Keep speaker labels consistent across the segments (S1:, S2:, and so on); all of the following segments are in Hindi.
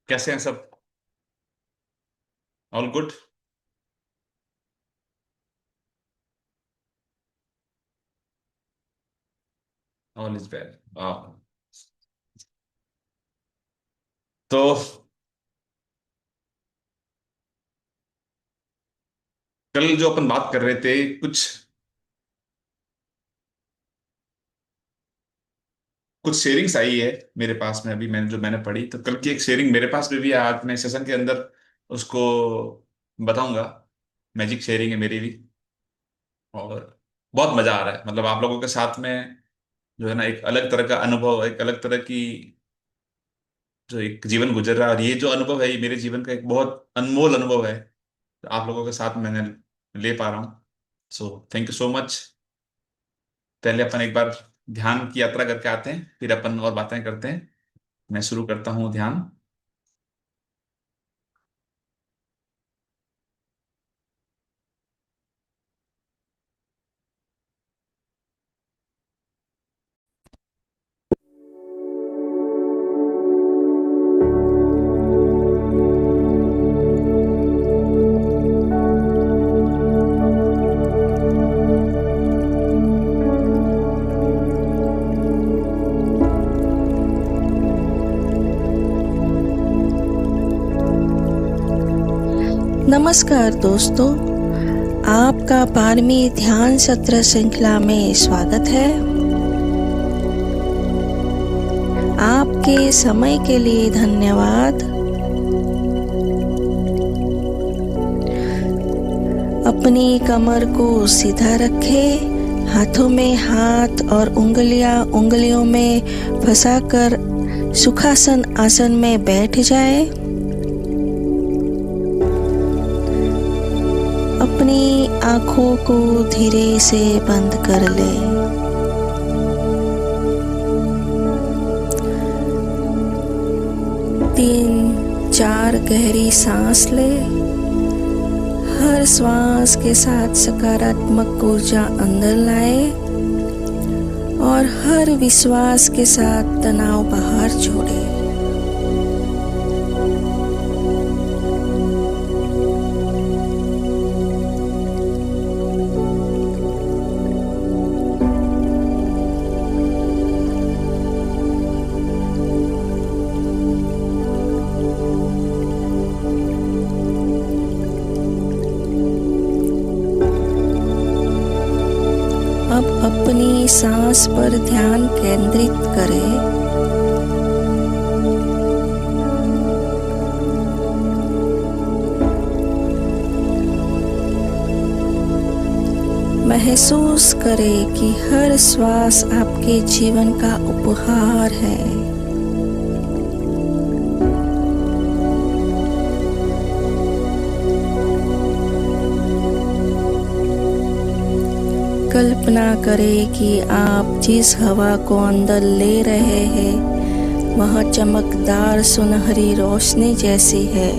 S1: कैसे हैं सब? All good. All is well. तो कल जो अपन बात कर रहे थे कुछ कुछ शेयरिंग्स आई है मेरे पास में। अभी मैंने पढ़ी, तो कल की एक शेयरिंग मेरे पास में भी है। आज मैं सेशन के अंदर उसको बताऊंगा। मैजिक शेयरिंग है मेरी भी। और बहुत मजा आ रहा है, मतलब आप लोगों के साथ में जो है ना, एक अलग तरह का अनुभव, एक अलग तरह की जो एक जीवन गुजर रहा है। और ये जो अनुभव है, ये मेरे जीवन का एक बहुत अनमोल अनुभव है। तो आप लोगों के साथ मैंने ले पा रहा हूँ। सो थैंक यू सो मच। पहले अपन एक बार ध्यान की यात्रा करके आते हैं, फिर अपन और बातें करते हैं। मैं शुरू करता हूँ ध्यान।
S2: नमस्कार दोस्तों, आपका 12वीं ध्यान सत्र श्रृंखला में स्वागत है। आपके समय के लिए धन्यवाद। अपनी कमर को सीधा रखें, हाथों में हाथ और उंगलियों में फंसाकर सुखासन आसन में बैठ जाए। अपनी आंखों को धीरे से बंद कर लें। तीन चार गहरी सांस लें। हर श्वास के साथ सकारात्मक ऊर्जा अंदर लाएं और हर विश्वास के साथ तनाव बाहर छोड़ें। अब अपनी सांस पर ध्यान केंद्रित करें। महसूस करें कि हर श्वास आपके जीवन का उपहार है। कल्पना करें कि आप जिस हवा को अंदर ले रहे हैं वह चमकदार सुनहरी रोशनी जैसी है।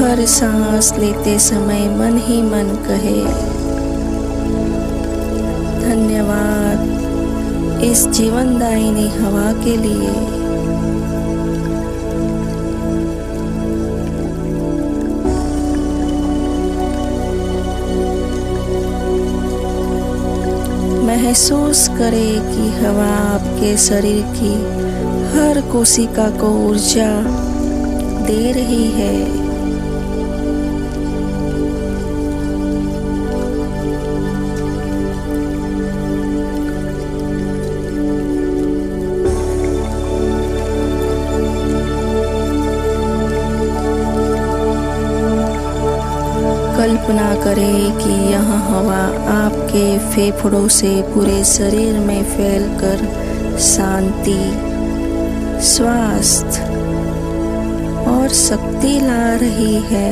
S2: हर सांस लेते समय मन ही मन कहे, धन्यवाद इस जीवनदायिनी हवा के लिए। महसूस करें कि हवा आपके शरीर की हर कोशिका को ऊर्जा दे रही है। कल्पना करें कि यह हवा आपके फेफड़ों से पूरे शरीर में फैलकर शांति, स्वास्थ्य और शक्ति ला रही है।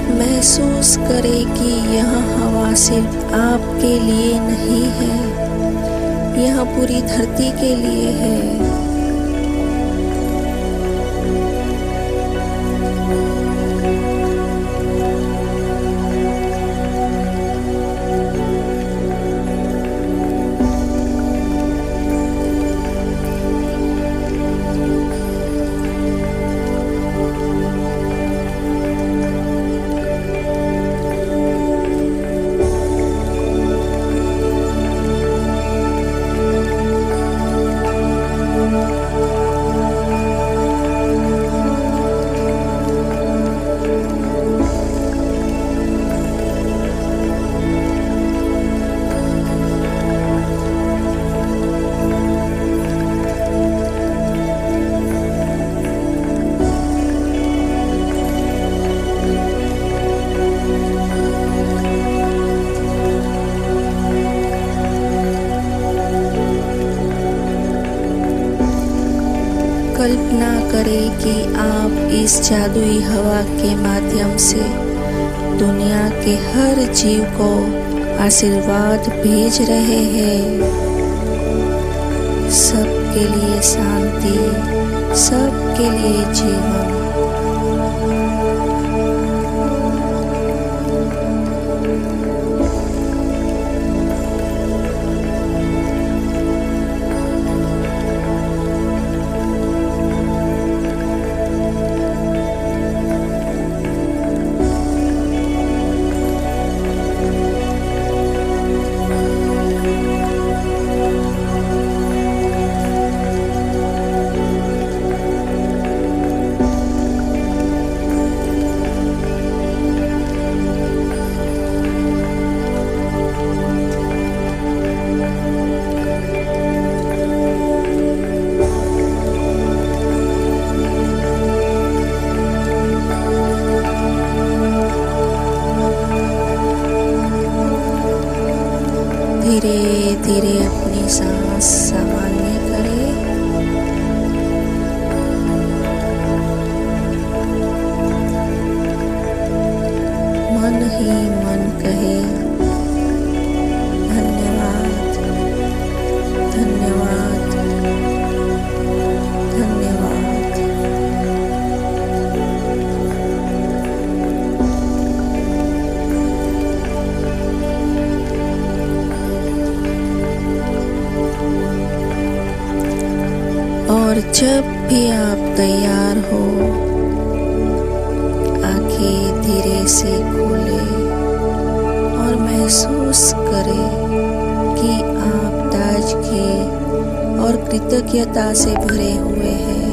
S2: महसूस करें कि यह हवा सिर्फ आपके लिए नहीं है, यह पूरी धरती के लिए है। कल्पना करें कि आप इस जादुई हवा के माध्यम से दुनिया के हर जीव को आशीर्वाद भेज रहे हैं। सबके लिए शांति, सबके लिए जीवन। धीरे धीरे अपनी सांस सामान्य करें। मन ही मन कहे धन्यवाद, धन्यवाद, धन्यवाद। और जब भी आप तैयार हो, आंखें धीरे से खोलें और महसूस करें कि आप ताजगी और कृतज्ञता से भरे हुए हैं।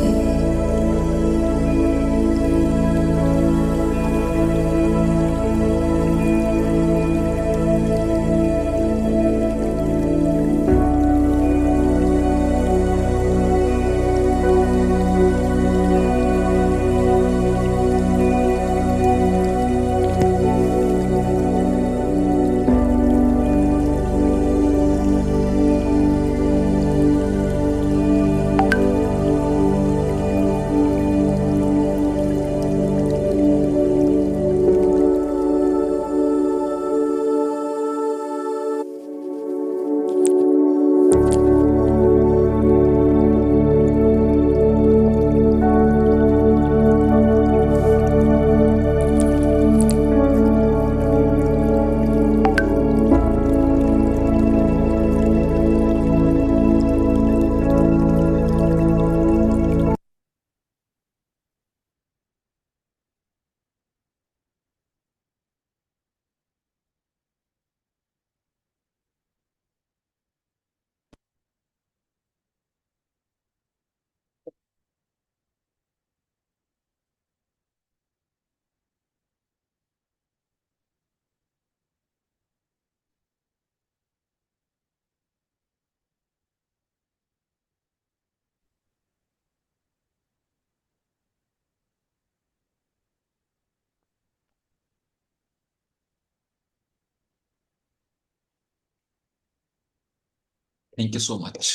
S1: Thank you so much.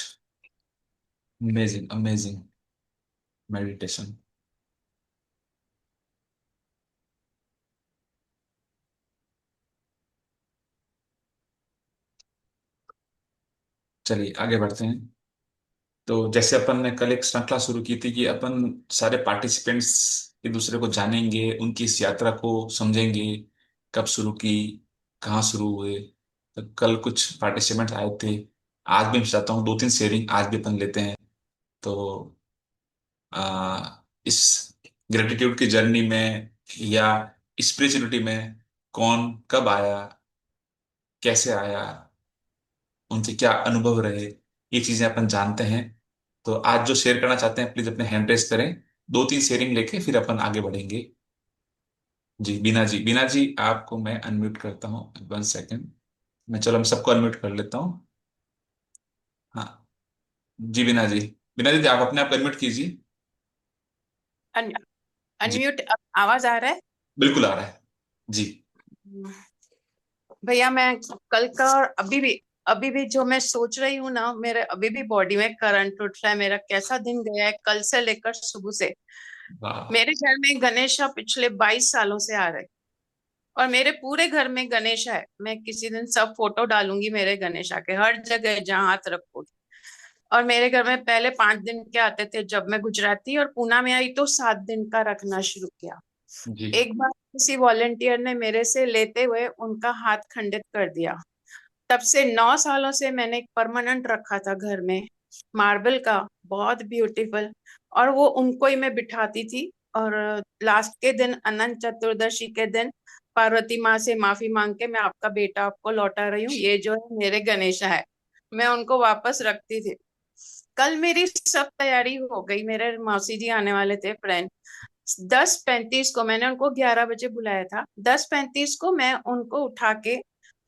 S1: Amazing amazing meditation. चलिए आगे बढ़ते हैं। तो जैसे अपन ने कल एक श्रृंखला शुरू की थी कि अपन सारे पार्टिसिपेंट्स एक दूसरे को जानेंगे, उनकी इस यात्रा को समझेंगे, कब शुरू की, कहाँ शुरू हुए। तो कल कुछ पार्टिसिपेंट्स आए थे। आज भी मैं चाहता हूँ दो तीन शेयरिंग आज भी अपन लेते हैं। तो इस ग्रेटिट्यूड की जर्नी में या स्पिरिचुअलिटी में कौन कब आया, कैसे आया, उनके क्या अनुभव रहे, ये चीजें अपन जानते हैं। तो आज जो शेयर करना चाहते हैं प्लीज अपने हैंड रेस करें। दो तीन शेयरिंग लेके फिर अपन आगे बढ़ेंगे। जी बीना जी, बीना जी आपको मैं अनम्यूट करता हूँ, 1 सेकेंड। मैं चलो मैं सबको अनम्यूट कर लेता हूँ। हाँ जी बीना जी, बीना जी आप अपने आप अनम्यूट कीजिए। जी
S3: अनम्यूट आवाज आ रहा है?
S1: बिल्कुल आ रहा है जी।
S3: भैया मैं कल का और अभी भी जो मैं सोच रही हूँ ना, मेरे अभी भी बॉडी में करंट उठ रहा है। मेरा कैसा दिन गया है कल से लेकर सुबह से।
S1: वाह।
S3: मेरे घर में गणेशा पिछले 22 सालों से आ रहे, और मेरे पूरे घर में गणेशा है। मैं किसी दिन सब फोटो डालूंगी मेरे गणेशा के, हर जगह जहाँ हाथ रखोगी। और मेरे घर में पहले 5 दिन के आते थे जब मैं गुजराती और पूना में आई, तो 7 दिन का रखना शुरू किया।
S1: जी
S3: एक बार किसी वॉलेंटियर ने मेरे से लेते हुए उनका हाथ खंडित कर दिया। तब से 9 सालों से मैंने एक परमानेंट रखा था घर में, मार्बल का, बहुत ब्यूटीफुल। और वो उनको ही मैं बिठाती थी। और लास्ट के दिन, अनंत चतुर्दशी के दिन, पार्वती माँ से माफी मांग के मैं आपका बेटा आपको लौटा रही हूँ, ये जो है मेरे गणेशा है, मैं उनको वापस रखती थी। कल मेरी सब तैयारी हो गई, मेरे मौसी जी आने वाले थे, फ्रेंड। 10:35 को, मैंने उनको 11 बजे बुलाया था, 10:35 को मैं उनको उठा के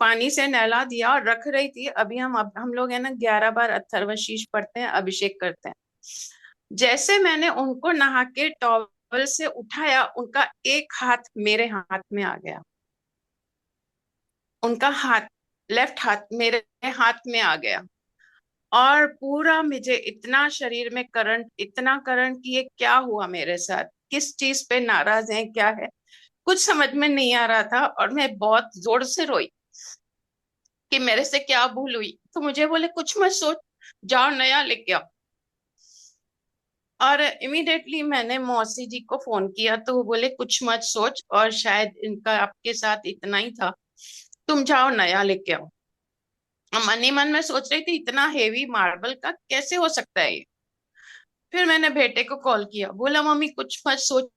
S3: पानी से नहला दिया और रख रही थी। अभी हम लोग है ना 11 बार अथर्वशीष पढ़ते हैं, अभिषेक करते हैं। जैसे मैंने उनको नहा के टॉवल से उठाया, उनका एक हाथ मेरे हाथ में आ गया। उनका हाथ, लेफ्ट हाथ मेरे हाथ में आ गया। और पूरा मुझे इतना शरीर में करंट, इतना करंट कि ये क्या हुआ मेरे साथ, किस चीज पे नाराज है, क्या है, कुछ समझ में नहीं आ रहा था। और मैं बहुत जोर से रोई कि मेरे से क्या भूल हुई। तो मुझे बोले कुछ मत सोच, जाओ नया लेके आओ। और इमिडिएटली मैंने मौसी जी को फोन किया, तो वो बोले कुछ मत सोच, और शायद इनका आपके साथ इतना ही था, तुम जाओ नया लेके आओ। मन ही मन में सोच रही थी इतना हेवी मार्बल का कैसे हो सकता है ये। फिर मैंने बेटे को कॉल किया, बोला मम्मी कुछ मत सोच,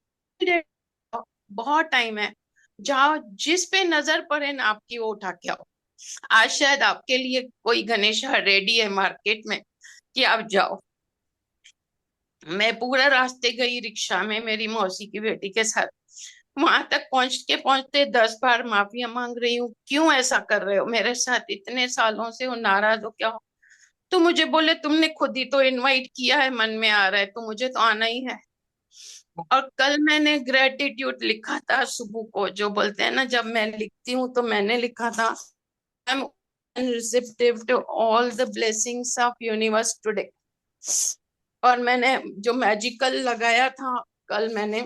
S3: बहुत टाइम है, जाओ जिस पे नजर पड़े ना आपकी वो उठा के आओ। आज शायद आपके लिए कोई गणेशा रेडी है मार्केट में कि आप जाओ। मैं पूरा रास्ते गई रिक्शा में मेरी मौसी की बेटी के साथ। वहां तक पहुंचते पहुंचते 10 बार माफिया मांग रही हूँ, क्यों ऐसा कर रहे हो मेरे साथ, इतने सालों से हो, नाराज हो क्या हो? तो मुझे बोले तुमने खुद ही तो इनवाइट किया है, मन में आ रहा है तो मुझे तो आना ही है। और कल मैंने ग्रेटिट्यूड लिखा था सुबह को, जो बोलते हैं ना, जब मैं लिखती हूँ तो मैंने लिखा था, I am receptive to all the blessings of universe today। और मैंने जो मैजिकल लगाया था कल मैंने,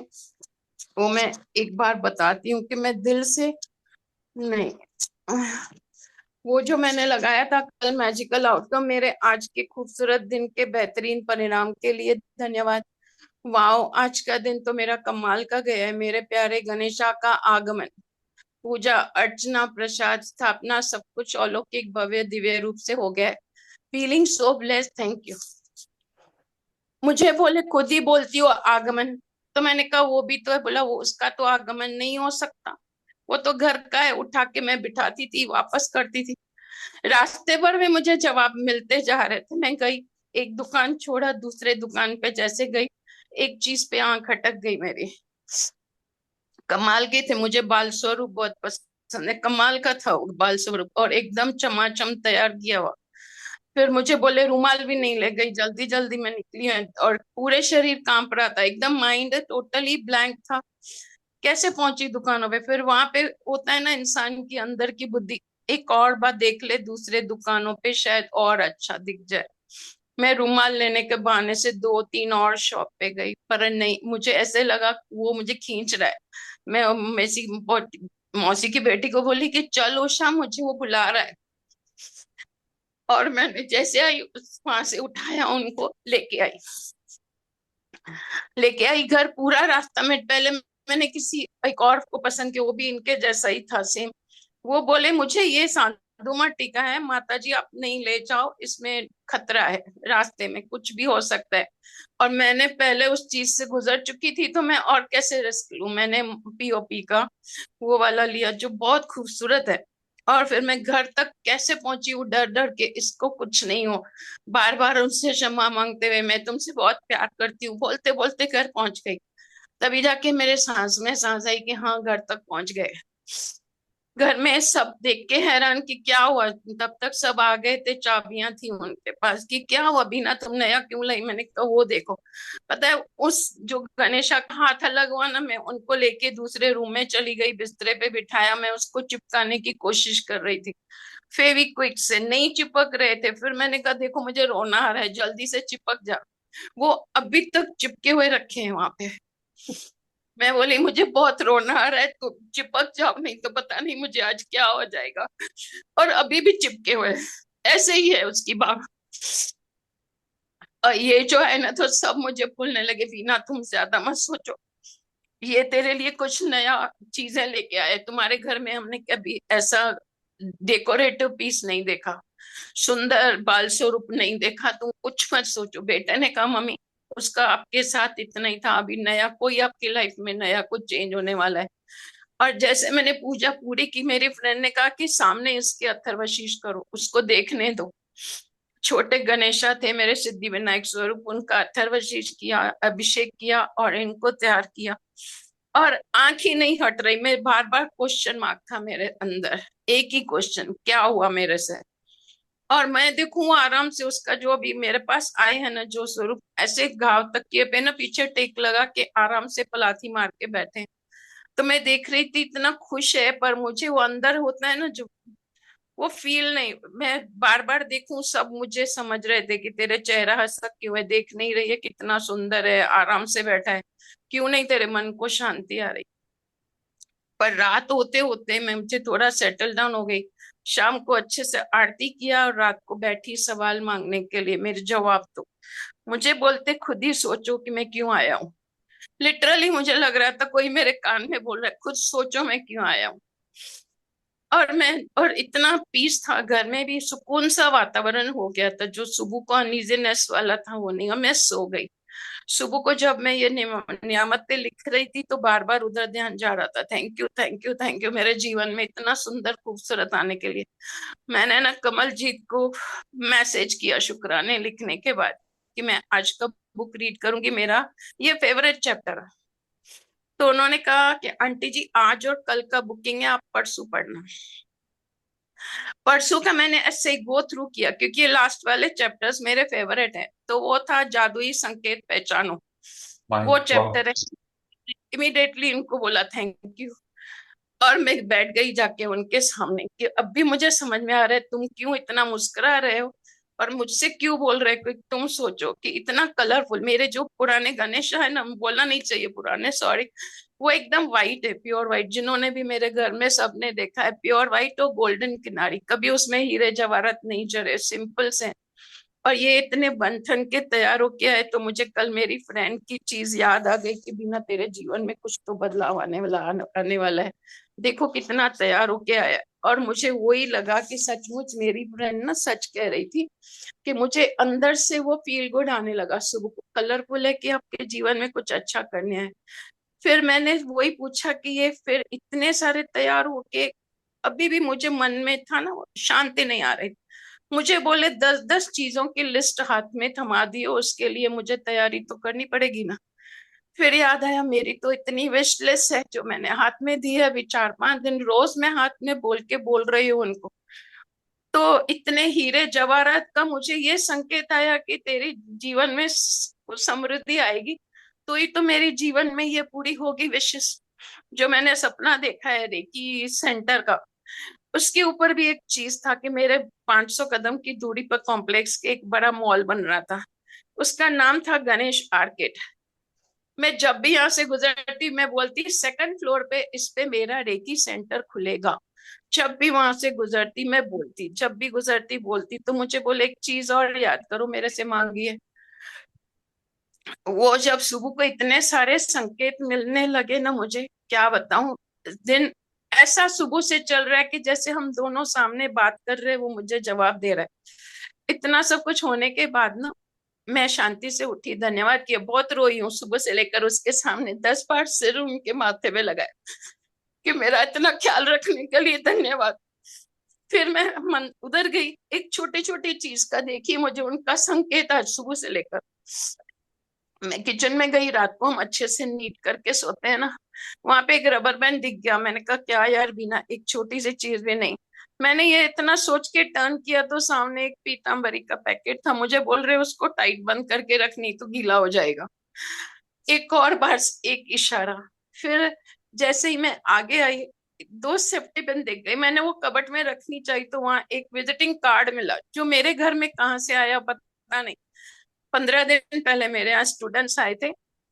S3: वो मैं एक बार बताती हूँ कि मैं दिल से नहीं, वो जो मैंने लगाया था कल, मैजिकल आउटकम मेरे आज के खूबसूरत दिन के बेहतरीन परिणाम के लिए धन्यवाद। वाओ, आज का दिन तो मेरा कमाल का गया है। मेरे प्यारे गणेशा का आगमन, पूजा अर्चना प्रसाद स्थापना सब कुछ अलौकिक भव्य दिव्य रूप से हो गया है। Feeling so blessed, thank you. मुझे बोले खुद ही बोलती हो आगमन, तो मैंने कहा वो भी तो है। बोला वो उसका तो आगमन नहीं हो सकता, वो तो घर का है, उठा के मैं बिठाती थी वापस करती थी। रास्ते पर भी मुझे जवाब मिलते जा रहे थे। मैं गई, एक दुकान छोड़ा दूसरे दुकान पे जैसे गई, एक चीज पे आंख अटक गई मेरी। कमाल के थे, मुझे बाल स्वरूप बहुत पसंद है, कमाल का था वो बाल स्वरूप और एकदम चमाचम तैयार किया हुआ। फिर मुझे बोले रुमाल भी नहीं ले गई, जल्दी जल्दी में निकली है और पूरे शरीर कांप रहा था, एकदम माइंड टोटली ब्लैंक था। कैसे पहुंची दुकानों पे? फिर वहां पे होता है ना इंसान की अंदर की बुद्धि, एक और बार देख ले दूसरे दुकानों पे शायद और अच्छा दिख जाए। मैं रुमाल लेने के बहाने से 2-3 और शॉप पे गई, पर नहीं, मुझे ऐसे लगा वो मुझे खींच रहा है। मैं मेसी मौसी की बेटी को बोली कि चल उषा, मुझे वो बुला रहा है। और मैंने जैसे आई वहां से उठाया, उनको लेके आई घर। पूरा रास्ता में पहले मैंने किसी एक और को पसंद किया, वो भी इनके जैसा ही था सेम। वो बोले मुझे ये सांधू माटी का है माता जी, आप नहीं ले जाओ, इसमें खतरा है, रास्ते में कुछ भी हो सकता है। और मैंने पहले उस चीज से गुजर चुकी थी, तो मैं और कैसे रिस्क लूं। मैंने पीओपी का वो वाला लिया जो बहुत खूबसूरत है। और फिर मैं घर तक कैसे पहुंची हूँ डर डर के, इसको कुछ नहीं हो, बार बार उनसे क्षमा मांगते हुए, मैं तुमसे बहुत प्यार करती हूँ बोलते बोलते घर पहुंच गई। तभी जाके मेरे सांस में सांस आई कि हाँ घर तक पहुंच गए। घर में सब देख के हैरान कि क्या हुआ, तब तक सब आ गए थे, चाबियां थी उनके पास, कि क्या हुआ बीना तुम नया क्यों लाई? मैंने कहा वो देखो। पता है उस जो गणेशा का हाथ अलग हुआ ना, मैं उनको लेके दूसरे रूम में चली गई, बिस्तरे पे बिठाया, मैं उसको चिपकाने की कोशिश कर रही थी, फेविक्विक से नहीं चिपक रहे थे। फिर मैंने कहा देखो मुझे रोना आ रहा है, जल्दी से चिपक जा। वो अभी तक चिपके हुए रखे हैं वहां पे। मैं बोली मुझे बहुत रोना आ रहा है, तो चिपक जाओ, नहीं तो पता नहीं मुझे आज क्या हो जाएगा। और अभी भी चिपके हुए हैं। ऐसे ही है उसकी बात। और ये जो है ना, तो सब मुझे बोलने लगे वीना तुम ज्यादा मत सोचो, ये तेरे लिए कुछ नया चीजें लेके आए, तुम्हारे घर में हमने कभी ऐसा डेकोरेटिव पीस नहीं देखा, सुंदर बाल स्वरूप नहीं देखा, तुम कुछ मत सोचो। बेटे ने कहा मम्मी उसका आपके साथ इतना ही था, अभी नया कोई आपकी लाइफ में नया कुछ चेंज होने वाला है। और जैसे मैंने पूजा पूरी की, मेरी फ्रेंड ने कहा कि सामने इसके अथर्वशीष करो, उसको देखने दो। छोटे गणेशा थे मेरे सिद्धि विनायक स्वरूप, उनका अथर्वशीष किया, अभिषेक किया और इनको तैयार किया। और आंख ही नहीं हट रही, मैं बार बार क्वेश्चन मार्क था मेरे अंदर, एक ही क्वेश्चन, क्या हुआ मेरे से? और मैं देखूं आराम से उसका जो अभी मेरे पास आए हैं ना जो स्वरूप, ऐसे घाव तकिए पे ना पीछे टेक लगा के आराम से पलाथी मार के बैठे हैं। तो मैं देख रही थी, इतना खुश है, पर मुझे वो अंदर होता है ना जो, वो फील नहीं। मैं बार बार देखूं, सब मुझे समझ रहे थे कि तेरे चेहरा हंसक क्यों है, देख नहीं रही है कितना सुंदर है, आराम से बैठा है, क्यों नहीं तेरे मन को शांति आ रही? पर रात होते होते मैं मुझे थोड़ा सेटल डाउन हो गई। शाम को अच्छे से आरती किया और रात को बैठी सवाल मांगने के लिए, मेरे जवाब दो। मुझे बोलते खुद ही सोचो कि मैं क्यों आया हूँ। लिटरली मुझे लग रहा था कोई मेरे कान में बोल रहा है, खुद सोचो मैं क्यों आया हूँ। और इतना पीस था घर में भी, सुकून सा वातावरण हो गया था, जो सुबह को अनइजीनेस वाला था वो नहीं, और मैं सो गई। सुबह को जब मैं ये नियामतें लिख रही थी तो बार बार उधर ध्यान जा रहा था। Thank you, thank you, thank you मेरे जीवन में इतना सुंदर खूबसूरत आने के लिए। मैंने ना कमलजीत को मैसेज किया शुक्राने लिखने के बाद कि मैं आज का बुक रीड करूंगी, मेरा ये फेवरेट चैप्टर है। तो उन्होंने कहा कि आंटी जी आज और कल का बुकिंग है, आप परसों पढ़ना। परसों का मैंने ऐसे ही गो थ्रू किया क्योंकि ये लास्ट वाले चैप्टर्स मेरे फेवरेट हैं। तो वो था जादुई संकेत पहचानो,
S1: माय
S3: वो
S1: वाह।
S3: चैप्टर है। इमीडिएटली इनको बोला थैंक यू, और मैं बैठ गई जाके उनके सामने कि अब भी मुझे समझ में आ रहा है तुम क्यों इतना मुस्कुरा रहे हो और मुझसे क्यों बोल रहे हो। कि तुम सोचो कि इतना कलरफुल मेरे जो पुराने गणेश है ना, बोलना नहीं चाहिए पुराने, सॉरी, वो एकदम व्हाइट है, प्योर व्हाइट। जिन्होंने भी मेरे घर में सबने देखा है, प्योर व्हाइट और गोल्डन किनारी, कभी उसमें हीरे जवाहरात नहीं जड़े, सिंपल से। और ये इतने बन ठन के तैयार हो के आए तो मुझे कल मेरी फ्रेंड की चीज याद आ गई कि बिना तेरे जीवन में कुछ तो बदलाव आने वाला है। देखो कितना तैयार होके आया। और मुझे वही लगा कि सचमुच मेरी फ्रेंड ना सच कह रही थी कि मुझे अंदर से वो फील गुड आने लगा सुबह को, कलरफुल है कि आपके जीवन में कुछ अच्छा करने है। फिर मैंने वही पूछा कि ये फिर इतने सारे तैयार होके अभी भी मुझे मन में था ना, शांति नहीं आ रही। मुझे बोले 10-10 चीजों की लिस्ट हाथ में थमा दियो, उसके लिए मुझे तैयारी तो करनी पड़ेगी ना। फिर याद आया मेरी तो इतनी विश लिस्ट है जो मैंने हाथ में दी है, अभी 4-5 दिन रोज मैं हाथ में बोल के बोल रही हूँ उनको। तो इतने हीरे जवाहरात का मुझे ये संकेत आया कि तेरे जीवन में समृद्धि आएगी, तो ही तो मेरे जीवन में ये पूरी होगी विशेष जो मैंने सपना देखा है रेकी सेंटर का। उसके ऊपर भी एक चीज था कि मेरे 500 कदम की दूरी पर कॉम्प्लेक्स के एक बड़ा मॉल बन रहा था, उसका नाम था गणेश आर्केड। मैं जब भी यहाँ से गुजरती मैं बोलती सेकंड फ्लोर पे इस पे मेरा रेकी सेंटर खुलेगा। जब भी वहां से गुजरती मैं बोलती, जब भी गुजरती बोलती। तो मुझे बोले एक चीज और याद करो, मेरे से मांगिए। वो जब सुबह को इतने सारे संकेत मिलने लगे ना, मुझे क्या बताऊं, दिन ऐसा सुबह से चल रहा है कि जैसे हम दोनों सामने बात कर रहे हैं, वो मुझे जवाब दे रहा है। इतना सब कुछ होने के बाद ना मैं शांति से उठी, धन्यवाद किया, बहुत रोई हूँ सुबह से लेकर, उसके सामने 10 बार सिर उनके माथे पे लगाया कि मेरा इतना ख्याल रखने के लिए धन्यवाद। फिर मैं मन उधर गई, एक छोटी छोटी चीज का देखी मुझे उनका संकेत आज सुबह से लेकर। मैं किचन में गई, रात को हम अच्छे से नीट करके सोते हैं ना, वहां पे एक रबर बैंड दिख गया। मैंने कहा क्या यार, बिना एक छोटी सी चीज भी नहीं। मैंने ये इतना सोच के टर्न किया तो सामने एक पीतांबरी का पैकेट था, मुझे बोल रहे उसको टाइट बंद करके रखनी तो गीला हो जाएगा। एक और बार एक इशारा। फिर जैसे ही मैं आगे आई, दो सेफ्टी पिन दिख गई, मैंने वो कबट में रखनी चाहिए तो वहां एक विजिटिंग कार्ड मिला जो मेरे घर में कहाँ से आया पता नहीं। 15 दिन पहले मेरे यहाँ स्टूडेंट्स आए थे,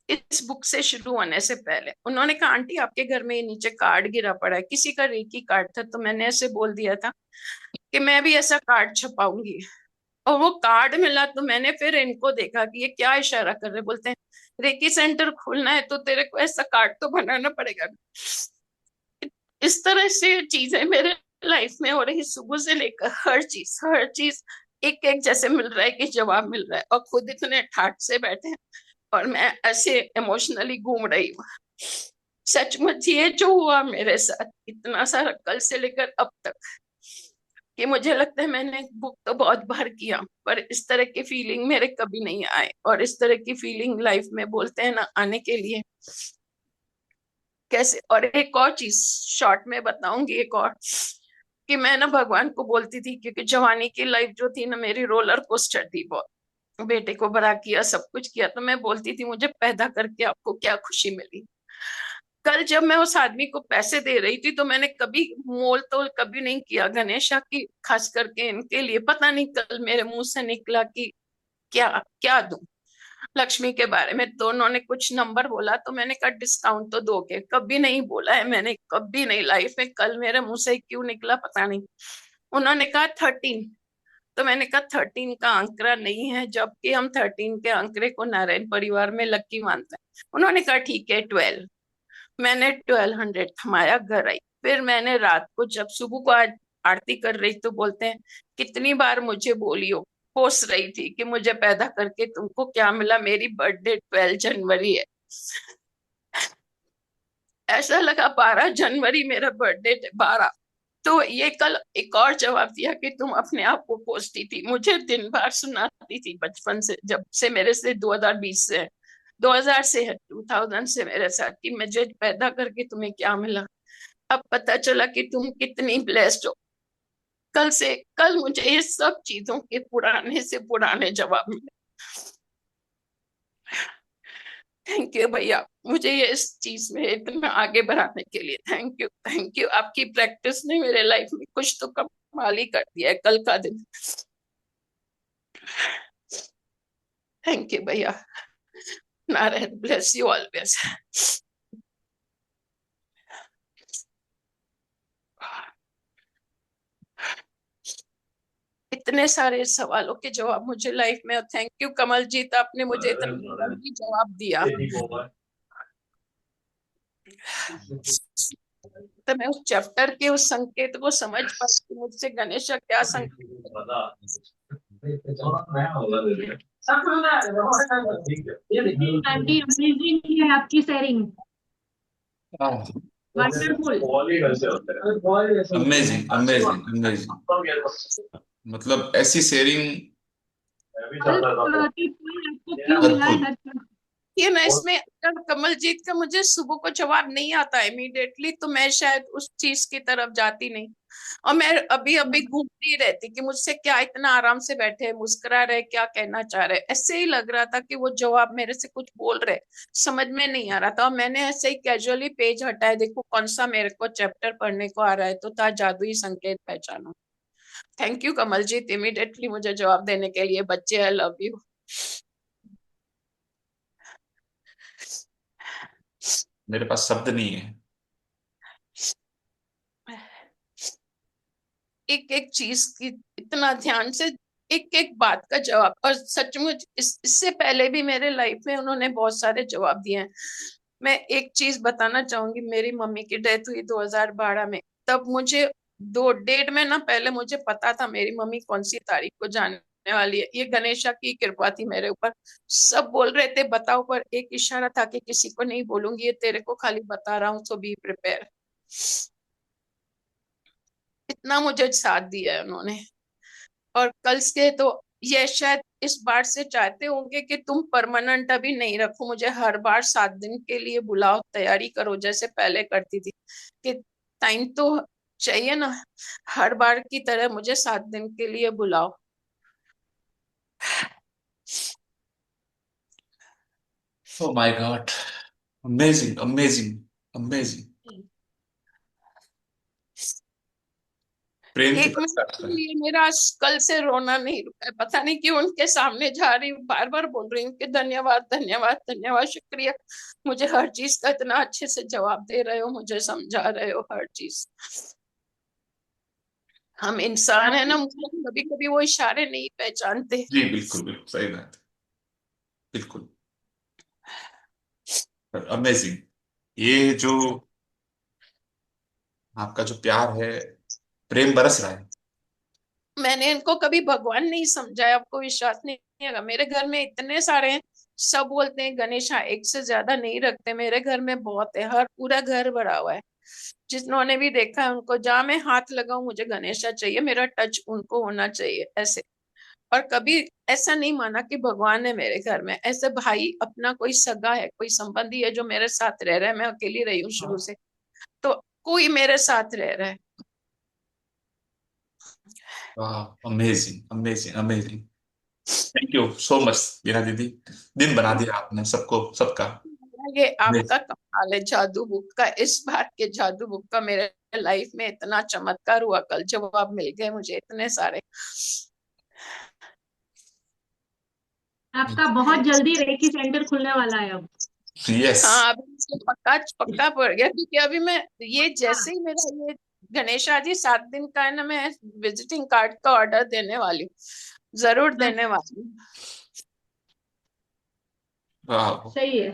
S3: इस बुक से शुरू होने से पहले। उन्होंने कहा आंटी आपके घर में ये नीचे कार्ड गिरा पड़ा है, किसी का रेकी कार्ड था। तो मैंने ऐसे बोल दिया था कि मैं भी ऐसा कार्ड छपाऊंगी। और वो कार्ड मिला तो मैंने फिर इनको देखा कि ये क्या इशारा कर रहे, बोलते हैं रेकी सेंटर खोलना है तो तेरे को ऐसा कार्ड तो बनाना पड़ेगा। इस तरह से चीजें मेरे लाइफ में हो रही, सुबह से लेकर हर चीज एक एक जैसे मिल रहा है कि जवाब मिल रहा है, और खुद इतने ठाट से बैठे हैं और मैं ऐसे इमोशनली घूम रही हूँ। सचमुच ये जो हुआ मेरे साथ इतना सारा कल से लेकर अब तक, कि मुझे लगता है मैंने बुक तो बहुत बार किया पर इस तरह की फीलिंग मेरे कभी नहीं आए। और इस तरह की फीलिंग लाइफ में बोलते हैं ना, आने के लिए कैसे। और एक और चीज शॉर्ट में बताऊंगी, एक और, कि मैं ना भगवान को बोलती थी क्योंकि जवानी की लाइफ जो थी ना मेरी रोलर कोस्टर थी बहुत, बेटे को बड़ा किया, सब कुछ किया, तो मैं बोलती थी मुझे पैदा करके आपको क्या खुशी मिली। कल जब मैं उस आदमी को पैसे दे रही थी तो मैंने कभी मोल तोल कभी नहीं किया गणेशा की, खास करके इनके लिए। पता नहीं कल मेरे मुंह से निकला कि क्या क्या दूं लक्ष्मी के बारे में। तो उन्होंने कुछ नंबर बोला तो मैंने कहा डिस्काउंट तो दोगे, कभी नहीं बोला है मैंने, कभी नहीं लाइफ में। कल मेरे मुंह से क्यों निकला पता नहीं। उन्होंने कहा 13, तो मैंने कहा 13 का आंकड़ा नहीं है, जबकि हम 13 के आंकड़े को नारायण परिवार में लक्की मानते हैं। उन्होंने कहा ठीक है 12। मैंने 1200 थमाया, घर आई। फिर मैंने रात को जब सुबह को आज आरती कर रही तो बोलते हैं कितनी बार मुझे बोलियो कोस रही थी कि मुझे पैदा करके तुमको क्या मिला। मेरी बर्थडे 12 जनवरी है। ऐसा लगा 12 जनवरी मेरा बर्थडे, 12। तो ये कल एक और जवाब दिया कि तुम अपने आप को कोसती थी। मुझे दिन भर सुनाती थी बचपन से, जब से मेरे से 2020 से 2000 से है, 2000 से मेरे साथ, कि मुझे पैदा करके तुम्हें क्या मिला। अब पता चला कि तुम कितनी ब्लेस्ड हो। कल मुझे ये सब चीजों के पुराने से पुराने जवाब मिले। थैंक यू भैया, मुझे ये इस चीज में इतना आगे बढ़ाने के लिए थैंक यू, थैंक यू। आपकी प्रैक्टिस ने मेरे लाइफ में कुछ तो कमाल ही कर दिया है कल का दिन। थैंक यू भैया। Narayan bless you always. इतने सारे सवालों के जवाब मुझे लाइफ में, और थैंक यू कमल जीत, आपने मुझे इतना जल्दी जवाब दिया। तो मैं उस चैप्टर के उस संकेत को समझ पाई कि मुझसे गणेशा क्या संकेत।
S4: आंटी अमेजिंग है आपकी sharing, wonderful.
S1: Amazing amazing amazing. मतलब ऐसी शेयरिंग
S4: आपको क्यों मिला है
S1: अद्भुत।
S4: हर
S3: ये ना, इसमें अगर कमलजीत का मुझे सुबह को जवाब नहीं आता इमीडिएटली, तो मैं शायद उस चीज की तरफ जाती नहीं। और मैं अभी अभी घूमती रहती कि मुझसे क्या इतना आराम से बैठे मुस्कुरा रहे, क्या कहना चाह रहे। ऐसे ही लग रहा था कि वो जवाब मेरे से कुछ बोल रहे, समझ में नहीं आ रहा था। और मैंने ऐसे ही कैजुअली पेज हटाया, देखो कौन सा मेरे को चैप्टर पढ़ने को आ रहा है, तो था जादुई संकेत पहचानो। थैंक यू कमलजीत, इमीडिएटली मुझे जवाब देने के लिए। बच्चे, आई लव यू।
S1: मेरे पास शब्द नहीं है।
S3: एक एक चीज की इतना ध्यान से, एक एक बात का जवाब। और सचमुच इससे पहले भी मेरे लाइफ में उन्होंने बहुत सारे जवाब दिए हैं। मैं एक चीज बताना चाहूंगी, मेरी मम्मी की डेथ हुई 2012 में। तब मुझे 2 1.5 महीना पहले मुझे पता था मेरी मम्मी कौन सी तारीख को जाने वाली है। ये गणेशा की कृपा थी मेरे ऊपर। सब बोल रहे थे बताओ, पर एक इशारा था कि किसी को नहीं बोलूंगी, ये तेरे को खाली बता रहा हूँ, सो बी प्रिपेयर। इतना मुझे साथ दिया है उन्होंने। और कल से तो ये शायद इस बार से चाहते होंगे कि तुम परमानेंट अभी नहीं रखो मुझे, हर बार 7 दिन के लिए बुलाओ, तैयारी करो जैसे पहले करती थी। कि टाइम तो चाहिए ना, हर बार की तरह मुझे 7 दिन के लिए बुलाओ।
S1: Oh my god, amazing amazing amazing. प्रेम की
S3: एक मिनट
S1: पराकाष्ठा
S3: के
S1: है।
S3: लिए मेरा आज कल से रोना नहीं रुका है। पता नहीं क्यों उनके सामने जा रही हूँ, बार बार बोल रही हूँ कि धन्यवाद धन्यवाद धन्यवाद, शुक्रिया। मुझे हर चीज का इतना अच्छे से जवाब दे रहे हो, मुझे समझा रहे हो हर चीज। हम इंसान है ना, कभी कभी वो इशारे नहीं पहचानते।
S1: जी बिल्कुल बिल्कुल सही बात है। बिल्कुल। अमेजिंग। ये जो आपका जो प्यार है, प्रेम बरस रहा है।
S3: मैंने इनको कभी भगवान नहीं समझा है, आपको विश्वास नहीं होगा। मेरे घर में इतने सारे हैं, सब बोलते हैं गणेशा एक से ज्यादा नहीं रखते। मेरे घर में बहुत है, हर पूरा घर भरा हुआ है। जिन्होंने भी देखा है उनको, जहाँ मैं हाथ लगाऊं मुझे गणेशा चाहिए, मेरा टच उनको होना चाहिए ऐसे। और कभी ऐसा नहीं माना कि भगवान है मेरे घर में। ऐसे भाई अपना कोई सगा है, कोई संबंधी है जो मेरे साथ रह रहा है। मैं अकेली रही हूँ शुरू से, तो कोई मेरे साथ रह रहा है।
S1: वाह, amazing amazing amazing. Thank you so much Beena दीदी। दिन बना दिया आपने सबको सबका।
S3: ये आपका
S1: Amazing।
S3: कमाल है जादू बुक का। इस बार के जादू बुक का मेरे लाइफ में इतना चमत्कार हुआ कल, जवाब मिल गए मुझे इतने सारे।
S4: आपका बहुत जल्दी रेकी सेंटर खुलने वाला है अब।
S1: यस।
S3: हाँ, अभी मुझे पक्का पक्का पड़ गया, क्योंकि अभी मैं ये जैसे ही मेरा ये गणेशा जी 7 दिन का है ना, मैं विजिटिंग कार्ड का ऑर्डर देने वाली हूँ, जरूर देने वाली हूँ।
S1: वाह।
S4: सही है,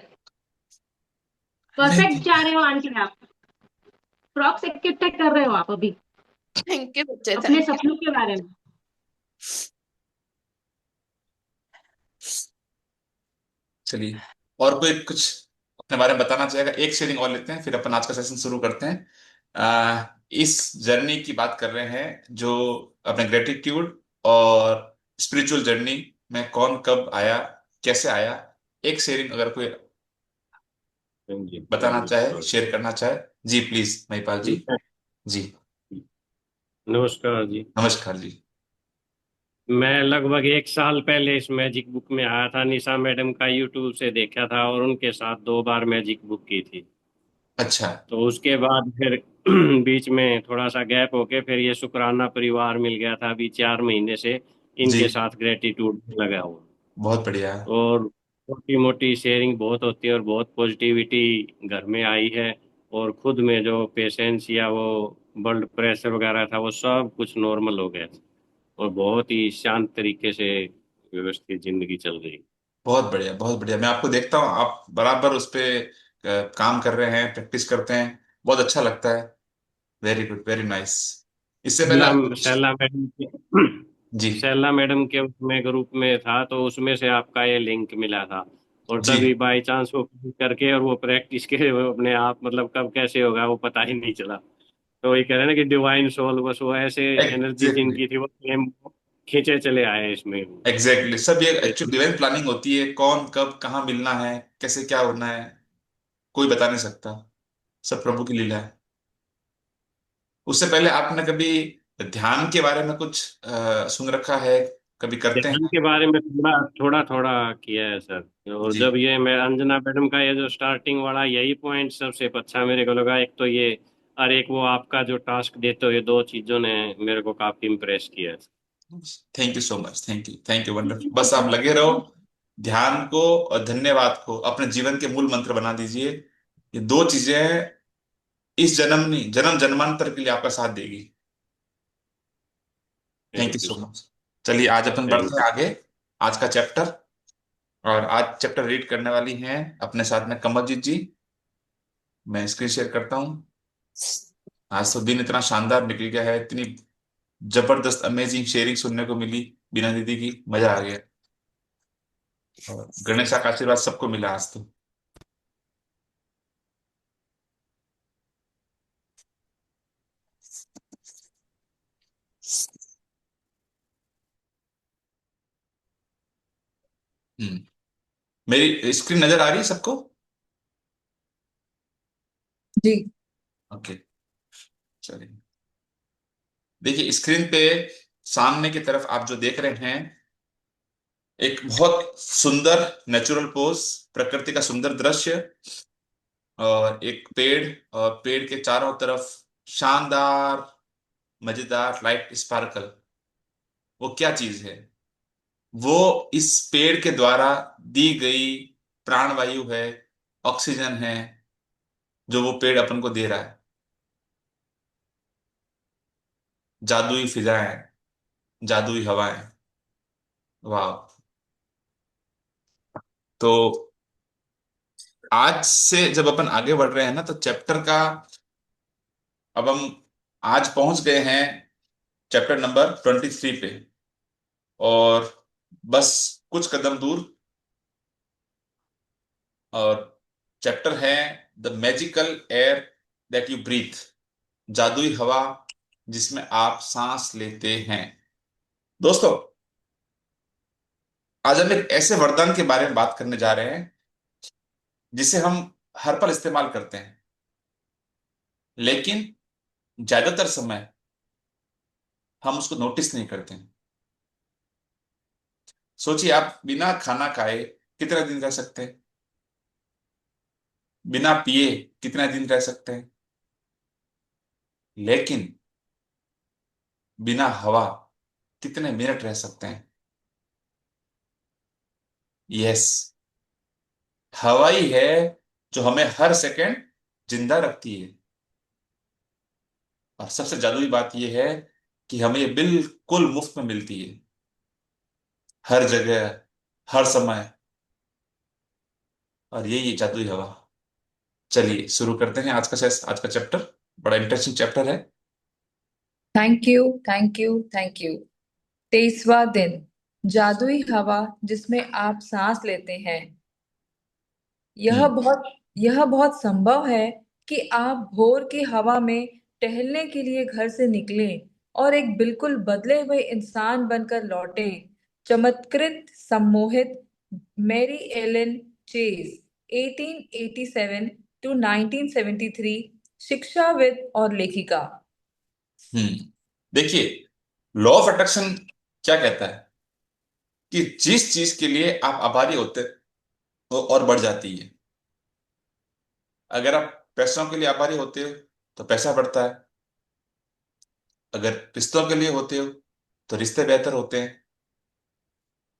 S4: परफेक्ट जा रहे हो आंटी आप। फ्रॉक्स इकट्ठे कर रहे हो आप अभी
S3: थैंक यू बच्चे,
S4: अपने
S3: थैंक यू।
S4: सपनों के बारे में।
S1: चलिए, और कोई कुछ अपने बारे में बताना चाहेगा? एक शेयरिंग और लेते हैं, फिर अपन आज का सेशन शुरू करते हैं। इस जर्नी की बात कर रहे हैं जो अपने ग्रेटिट्यूड और स्पिरिचुअल जर्नी में कौन कब आया, कैसे आया। एक शेयरिंग अगर कोई
S5: जी
S1: बताना चाहे,
S5: सॉरी।
S1: शेयर करना चाहे, जी प्लीज महिपाल जी। जी।
S5: नमस्कार जी।
S1: नमस्कार जी।
S5: मैं लगभग 1 साल पहले इस मैजिक बुक में आया था, निशा मैडम का यूट्यूब से देखा था और उनके साथ 2 बार मैजिक बुक की थी।
S1: अच्छा।
S5: तो उसके बाद फिर बीच में थोड़ा सा गैप होके फिर ये शुक्राना परिवार मिल गया था अभी 4 महीने से।
S1: जी।
S5: इनके साथ ग्रेटिट्यूड लगा हुआ।
S1: बहुत बढ़िया।
S5: और छोटी मोटी शेयरिंग बहुत होती है और बहुत पॉजिटिविटी घर में आई है। और खुद में जो पेशेंस या वो ब्लड प्रेशर वगैरह था वो सब कुछ नॉर्मल हो गया। और बहुत ही शांत तरीके से व्यवस्थित जिंदगी चल रही।
S1: बहुत बढ़िया, बहुत बढ़िया। मैं आपको देखता हूँ, आप बराबर उस पे काम कर रहे हैं, प्रैक्टिस करते हैं। बहुत अच्छा लगता है। Very good, very nice. इससे पहले
S5: शैला
S1: आप कुछ।
S5: शैला मैडम के
S1: जी।
S5: शैला मैडम के उसमें ग्रुप में था तो उसमें से आपका ये लिंक मिला था। और
S1: जी।
S5: तभी बाय चांस वो click करके और वो प्रैक्टिस के वो अपने आप मतलब कब कैसे होगा वो पता ही नहीं चला। तो वही कह रहे हैं ना कि डिवाइन सोल, बस वो ऐसे एनर्जी
S1: एग्जैक्टली।
S5: जिनकी थी वो सेम खींचे चले आए इसमें।
S1: एग्जैक्टली, सब ये एक्चुअली डिवाइन प्लानिंग होती है। कौन कब कहाँ मिलना है, कैसे क्या होना है, कोई बता नहीं सकता। सब प्रभु की लीला है। उससे पहले आपने कभी ध्यान के बारे में कुछ सुन रखा है? कभी करते
S5: ध्यान
S1: हैं?
S5: के बारे में थोड़ा थोड़ा थोड़ा किया है सर। और
S1: जी।
S5: जब ये मैं अंजना मैडम का ये जो स्टार्टिंग वाला यही पॉइंट सबसे अच्छा मेरे को लगा, एक तो ये और एक वो आपका जो टास्क देते हो, ये 2 चीजों ने मेरे को काफी इम्प्रेस किया है।
S1: Thank you so much, thank you, thank you, wonderful. बस आप लगे रहो। ध्यान को और धन्यवाद को अपने जीवन के मूल मंत्र बना दीजिए। ये दो चीजें इस जन्म नहीं, जन्म जन्मांतर के लिए आपका साथ देगी। Thank you
S5: thank you
S1: so
S5: sir.
S1: Much. चलिए, आज अपन बढ़ते
S5: थैंक
S1: हैं आगे। आज का चैप्टर, और आज चैप्टर रीड करने वाली हैं अपने साथ में कमलजीत जी। मैं स्क्रीन शेयर करता हूँ। आज तो दिन इतना शानदार निकल गया है, इतनी जबरदस्त अमेजिंग शेयरिंग सुनने को मिली बीना दीदी की, मजा आ गया। और गणेश का आशीर्वाद सबको मिला आज तो। हम्म। मेरी स्क्रीन नजर आ रही है सबको?
S6: जी।
S1: ओके। चलिए, देखिए स्क्रीन पे सामने की तरफ आप जो देख रहे हैं, एक बहुत सुंदर नेचुरल पोज, प्रकृति का सुंदर दृश्य, और एक पेड़, और पेड़ के चारों तरफ शानदार मजेदार लाइट स्पार्कल। वो क्या चीज है? वो इस पेड़ के द्वारा दी गई प्राणवायु है, ऑक्सीजन है, जो वो पेड़ अपन को दे रहा है। जादुई फिजाएं, जादुई हवाएं। वाह। तो आज से जब अपन आगे बढ़ रहे हैं ना, तो चैप्टर का, अब हम आज पहुंच गए हैं चैप्टर नंबर 23 पे। और बस कुछ कदम दूर, और चैप्टर है the magical air that you breathe, जादुई हवा जिसमें आप सांस लेते हैं। दोस्तों, आज हम एक ऐसे वरदान के बारे में बात करने जा रहे हैं जिसे हम हर पल इस्तेमाल करते हैं, लेकिन ज्यादातर समय हम उसको नोटिस नहीं करते हैं। सोचिए, आप बिना खाना खाए कितने दिन रह सकते हैं? बिना पिए कितने दिन रह सकते हैं? लेकिन बिना हवा कितने मिनट रह सकते हैं? यस, हवा ही है जो हमें हर सेकंड जिंदा रखती है। और सबसे जादुई बात यह है कि हमें ये बिल्कुल मुफ्त में मिलती है, हर जगह, हर समय। और यही जादुई हवा। चलिए शुरू करते हैं आज का चैप्टर। बड़ा इंटरेस्टिंग चैप्टर है।
S6: Thank you, thank you, thank you. 23वां दिन। जादुई हवा जिसमें आप सांस लेते हैं। यह बहुत संभव है कि आप भोर की हवा में टहलने के लिए घर से निकलें और एक बिल्कुल बदले हुए इंसान बनकर लौटें। चमत्कृत सम्मोहित मैरी एलेन चेज 1887 टू 1973 शिक्षाविद और लेखिका।
S1: देखिए, लॉ ऑफ अट्रैक्शन क्या कहता है कि जिस चीज के लिए आप आभारी होते वो और बढ़ जाती है। अगर आप पैसों के लिए आभारी होते हो तो पैसा बढ़ता है, अगर रिश्तों के लिए होते हो तो रिश्ते बेहतर होते हैं।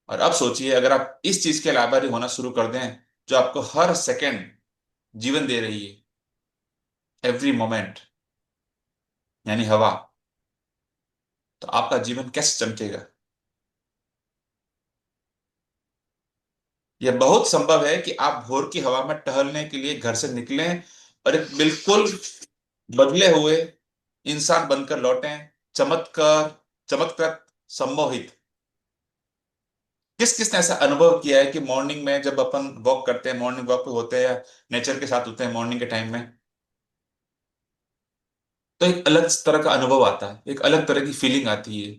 S1: और अब सोचिए, अगर आप इस चीज के लिए आभारी होना शुरू कर दें जो आपको हर सेकंड जीवन दे रही है, एवरी मोमेंट, यानी हवा, तो आपका जीवन कैसे चमकेगा। यह बहुत संभव है कि आप भोर की हवा में टहलने के लिए घर से निकलें और एक बिल्कुल बदले हुए इंसान बनकर लौटें। चमत्कार, चमत्कार, सम्मोहित। किस किसने ऐसा अनुभव किया है कि मॉर्निंग में जब अपन वॉक करते हैं, मॉर्निंग वॉक पे होते हैं या नेचर के साथ होते हैं मॉर्निंग के टाइम में, तो एक अलग तरह का अनुभव आता है, एक अलग तरह की फीलिंग आती है,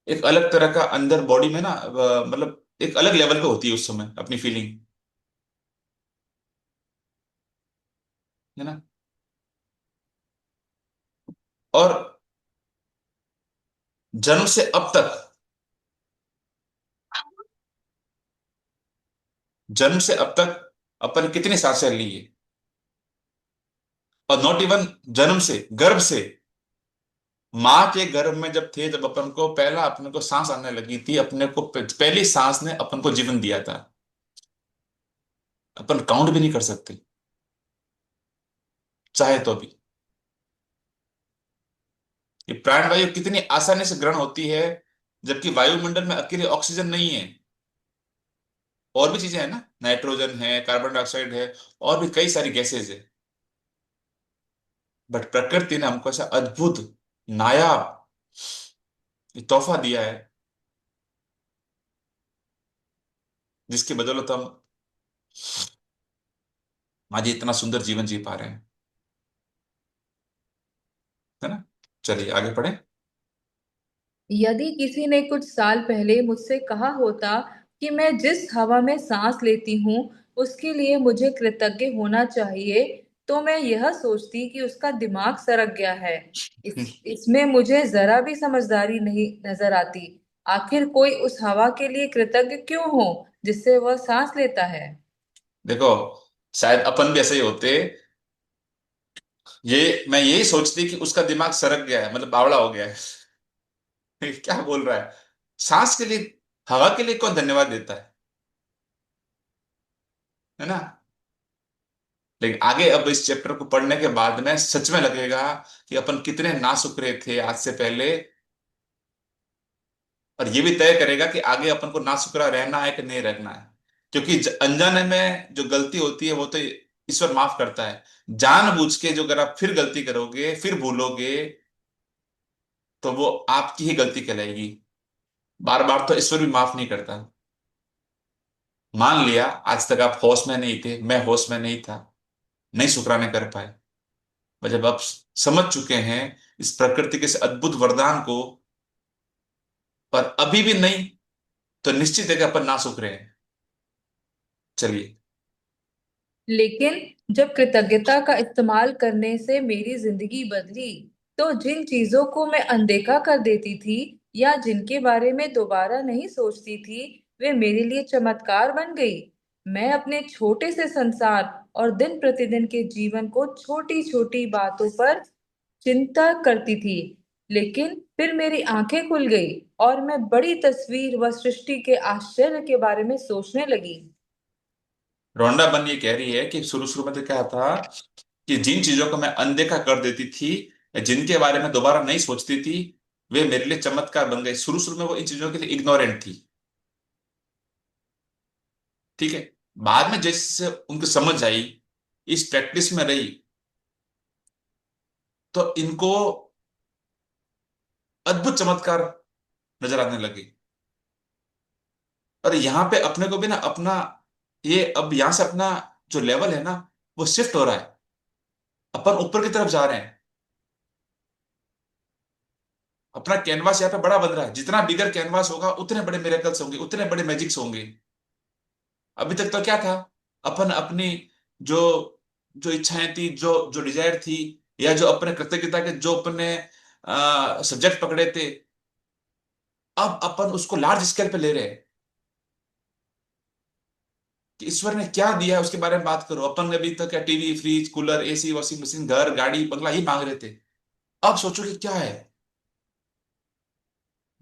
S1: एक अलग तरह का अंदर बॉडी में ना मतलब एक अलग लेवल पे होती है उस समय अपनी फीलिंग, है ना। और जन्म से अब तक, जन्म से अब तक अपन कितनी सांसें ली है। और नॉट इवन जन्म से, गर्भ से, माँ के गर्भ में जब थे, जब अपन को पहला अपने को सांस आने लगी थी, अपने को पहली सांस ने अपन को जीवन दिया था। अपन काउंट भी नहीं कर सकते चाहे तो भी। ये प्राणवायु कितनी आसानी से ग्रहण होती है, जबकि वायुमंडल में अकेले ऑक्सीजन नहीं है, और भी चीजें हैं ना, नाइट्रोजन है, कार्बन डाइऑक्साइड है, और भी कई सारी गैसेज है। बट प्रकृति ने हमको ऐसा अद्भुत, नायाब ये तोहफा दिया है, जिसकी बदौलत हम आज ये इतना सुंदर जीवन जी पा रहे हैं, है ना। चलिए आगे बढ़े।
S6: यदि किसी ने कुछ साल पहले मुझसे कहा होता कि मैं जिस हवा में सांस लेती हूँ उसके लिए मुझे कृतज्ञ होना चाहिए, तो मैं यह सोचती कि उसका दिमाग सरक गया है। इसमें मुझे जरा भी समझदारी नहीं नजर आती। आखिर कोई उस हवा के लिए कृतज्ञ क्यों हो जिससे वह सांस लेता है?
S1: देखो, शायद अपन भी ऐसे ही होते। ये मैं यही सोचती कि उसका दिमाग सरक गया है, मतलब बावड़ा हो गया है। क्या बोल रहा है, सांस के लिए, हवा के लिए कौन धन्यवाद देता है ना। लेकिन आगे अब इस चैप्टर को पढ़ने के बाद में सच में लगेगा कि अपन कितने नासुकरे थे आज से पहले। और ये भी तय करेगा कि आगे अपन को नासुकरा रहना है कि नहीं रहना है। क्योंकि अनजाने में जो गलती होती है वो तो ईश्वर माफ करता है। जानबूझ के जो अगर आप फिर गलती करोगे, फिर भूलोगे, तो वो आपकी ही गलती कहलाएगी। बार बार तो ईश्वर भी माफ नहीं करता। मान लिया आज तक आप होश में नहीं थे, मैं होश में नहीं था, नहीं शुक्राने कर पाए। पर जब आप समझ चुके हैं इस प्रकृति के इस अद्भुत वरदान को, पर अभी भी नहीं, तो निश्चित है कि अपन ना सुख रहे हैं। चलिए।
S6: लेकिन जब कृतज्ञता का इस्तेमाल करने से मेरी जिंदगी बदली, तो जिन चीजों को मैं अनदेखा कर देती थी या जिनके बारे में दोबारा नहीं सोचती थी, वे मेरे लिए चमत्कार बन गई। मैं अपने छोटे से संसार और दिन प्रतिदिन के जीवन को छोटी छोटी बातों पर चिंता करती थी, लेकिन फिर मेरी आंखें खुल गई और मैं बड़ी तस्वीर व सृष्टि के आश्चर्य के बारे में सोचने लगी।
S1: रोंडा बन ये कह रही है कि शुरू शुरू में तो क्या था कि जिन चीजों को मैं अनदेखा कर देती थी या जिनके बारे में दोबारा नहीं सोचती थी, वे मेरे लिए चमत्कार बन गए। शुरू शुरू में वो इन चीजों के लिए इग्नोरेंट थी, ठीक है। बाद में जैसे उनको समझ आई, इस प्रैक्टिस में रही, तो इनको अद्भुत चमत्कार नजर आने लगे। और यहाँ पे अपने को भी ना अपना ये अब यहां से अपना जो लेवल है ना, वो शिफ्ट हो रहा है, अपन ऊपर की तरफ जा रहे हैं। अपना कैनवास यहाँ पे बड़ा बन रहा है, जितना बिगर कैनवास होगा उतने बड़े मिरेकल्स होंगे, उतने बड़े मैजिक्स होंगे। अभी तक तो क्या था, अपन अपनी जो जो इच्छाएं थी, जो जो डिजायर थी, या जो अपने कृतज्ञता के जो अपने सब्जेक्ट पकड़े थे, अब अपन उसको लार्ज स्केल पे ले रहे हैं। कि ईश्वर ने क्या दिया है उसके बारे में बात करो। अपन ने अभी तक क्या TV, fridge, cooler, AC, washing machine, घर, गाड़ी, बंगला ही मांग रहे थे। अब सोचो कि क्या है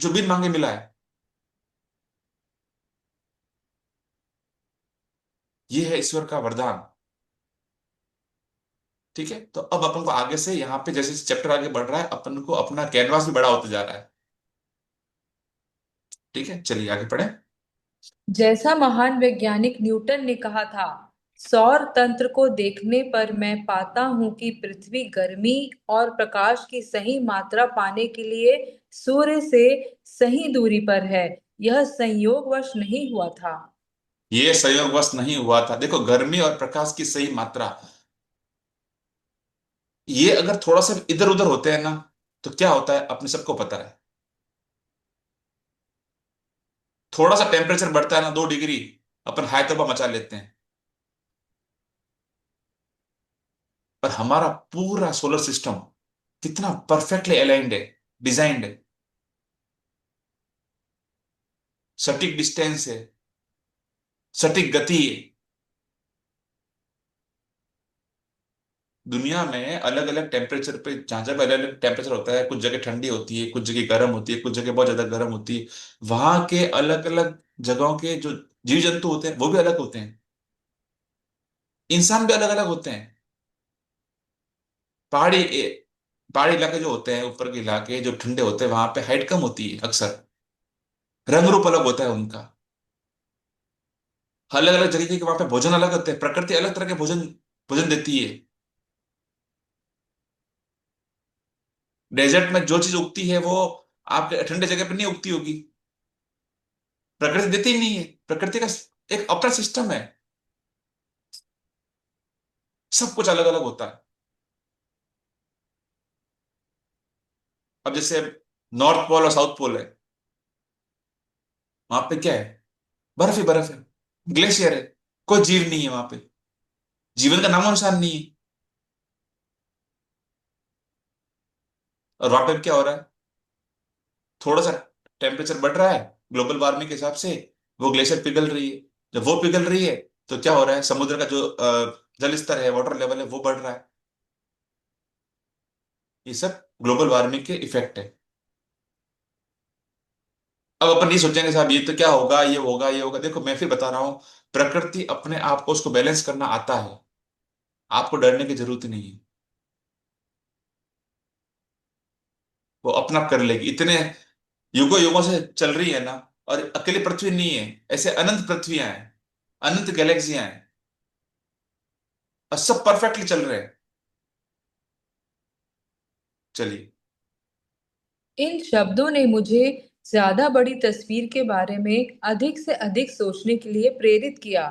S1: जो बिन मांगे मिला है। ये है ईश्वर का वरदान। ठीक है, तो अब अपन को आगे से यहाँ पे जैसे चैप्टर आगे बढ़ रहा है, अपन को अपना कैनवास भी बड़ा होता जा रहा है। ठीक है, चलिए आगे पढ़े।
S6: जैसा महान वैज्ञानिक न्यूटन ने कहा था, सौर तंत्र को देखने पर मैं पाता हूं कि पृथ्वी गर्मी और प्रकाश की सही मात्रा पाने के लिए सूर्य से सही दूरी पर है। यह संयोगवश नहीं हुआ था।
S1: ये संयोगवश नहीं हुआ था। देखो, गर्मी और प्रकाश की सही मात्रा, ये अगर थोड़ा सा इधर उधर होते हैं ना, तो क्या होता है अपने सबको पता है। थोड़ा सा टेम्परेचर बढ़ता है ना, 2 डिग्री, अपन हाय तौबा मचा लेते हैं। पर हमारा पूरा सोलर सिस्टम कितना परफेक्टली अलाइंड है, डिजाइंड है, सटीक डिस्टेंस है, सटीक गति है। दुनिया में अलग अलग टेम्परेचर पे, जहां जगह अलग अलग टेम्परेचर होता है, कुछ जगह ठंडी होती है, कुछ जगह गर्म होती है, कुछ जगह बहुत ज्यादा गर्म होती है, वहां के अलग अलग जगहों के जो जीव जंतु होते हैं वो भी अलग होते हैं। इंसान भी अलग अलग होते हैं। पहाड़ी पहाड़ी इलाके जो होते हैं, ऊपर के इलाके जो ठंडे होते हैं, वहां पे हाइट कम होती है अक्सर, रंग रूप अलग होता है उनका। अलग अलग जगह के वहां पे भोजन अलग होते हैं, प्रकृति अलग तरह के भोजन भोजन देती है। डेजर्ट में जो चीज उगती है वो आपके ठंडे जगह पे नहीं उगती होगी। प्रकृति देती ही नहीं है। प्रकृति का एक अपना सिस्टम है, सब कुछ अलग अलग होता है। अब जैसे नॉर्थ पोल और साउथ पोल है, वहां पे क्या है, बर्फ ही बर्फ है, ग्लेशियर है, कोई जीव नहीं है वहां पे, जीवन का नामो निशान नहीं है। और वहां पे क्या हो रहा है, थोड़ा सा टेम्परेचर बढ़ रहा है ग्लोबल वार्मिंग के हिसाब से, वो ग्लेशियर पिघल रही है। जब वो पिघल रही है, तो क्या हो रहा है, समुद्र का जो जल स्तर है, वाटर लेवल है, वो बढ़ रहा है। ये सब ग्लोबल वार्मिंग के इफेक्ट है। अब अपन नहीं सोचेंगे साहब ये तो क्या होगा, ये होगा, ये होगा। देखो, मैं फिर बता रहा हूँ, प्रकृति अपने आप को उसको बैलेंस करना आता है। आपको डरने की जरूरत ही नहीं है, वो अपना कर लेगी। इतने युगों युगों से चल रही है ना, और अकेली पृथ्वी नहीं है, ऐसे अनंत पृथ्वियां हैं, अनंत गैलेक्सियां हैं, और सब परफेक्टली चल रहे हैं। चलिए।
S6: इन शब्दों ने मुझे ज्यादा बड़ी तस्वीर के बारे में अधिक से अधिक सोचने के लिए प्रेरित किया।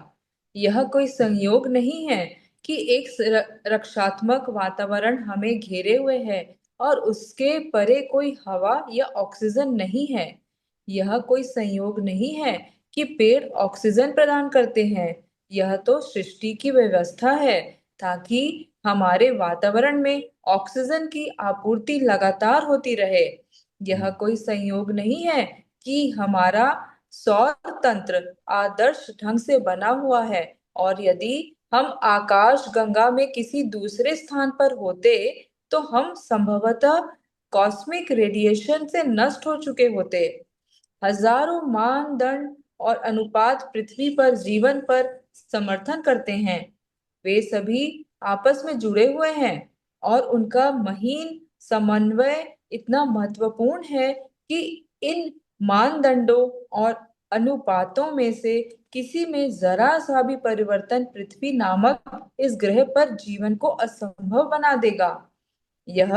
S6: यह कोई संयोग नहीं है कि एक रक्षात्मक वातावरण हमें घेरे हुए है और उसके परे कोई हवा या ऑक्सीजन नहीं है। यह कोई संयोग नहीं है कि पेड़ ऑक्सीजन प्रदान करते हैं। यह तो सृष्टि की व्यवस्था है, ताकि हमारे वातावरण में ऑक्सीजन की आपूर्ति लगातार होती रहे। यह कोई संयोग नहीं है कि हमारा सौर तंत्र आदर्श ढंग से बना हुआ है, और यदि हम आकाश गंगा में किसी दूसरे स्थान पर होते तो हम संभवतः कॉस्मिक रेडिएशन से नष्ट हो चुके होते। हजारों मानदंड और अनुपात पृथ्वी पर जीवन पर समर्थन करते हैं। वे सभी आपस में जुड़े हुए हैं, और उनका महीन समन्वय इतना महत्वपूर्ण है कि इन मानदंडों और अनुपातों में से किसी में जरा सा भी परिवर्तन पृथ्वी नामक इस ग्रह पर जीवन को असंभव बना देगा। यह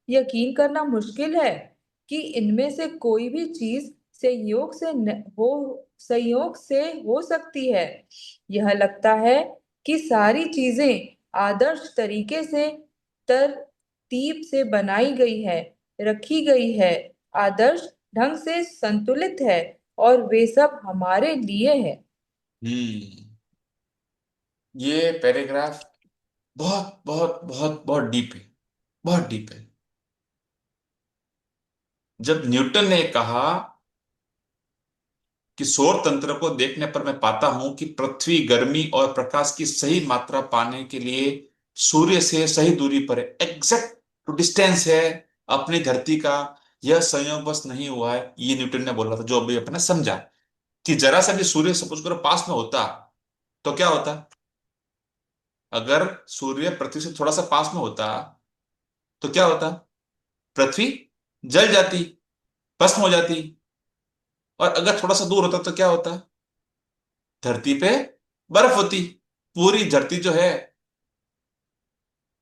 S6: यकीन करना मुश्किल है कि इनमें से कोई भी चीज संयोग से हो सकती है। यह लगता है कि सारी चीजें आदर्श तरीके से तरतीब से बनाई गई है, रखी गई है, आदर्श ढंग से संतुलित है, और वे सब हमारे लिए है।
S1: हम्म। ये पैराग्राफ बहुत बहुत बहुत बहुत डीप है, बहुत डीप है। जब न्यूटन ने कहा कि सौर तंत्र को देखने पर मैं पाता हूं कि पृथ्वी गर्मी और प्रकाश की सही मात्रा पाने के लिए सूर्य से सही दूरी पर है, एग्जैक्ट डिस्टेंस है अपनी धरती का, यह संयोगवश नहीं हुआ है, ये न्यूटन ने बोला था। जो अभी अपने समझा कि जरा सा भी सूर्य सपोज करो पास में होता तो क्या होता। अगर सूर्य पृथ्वी से थोड़ा सा पास में होता तो क्या होता, पृथ्वी जल जाती, भस्म हो जाती। और अगर थोड़ा सा दूर होता तो क्या होता, धरती पे बर्फ होती, पूरी धरती जो है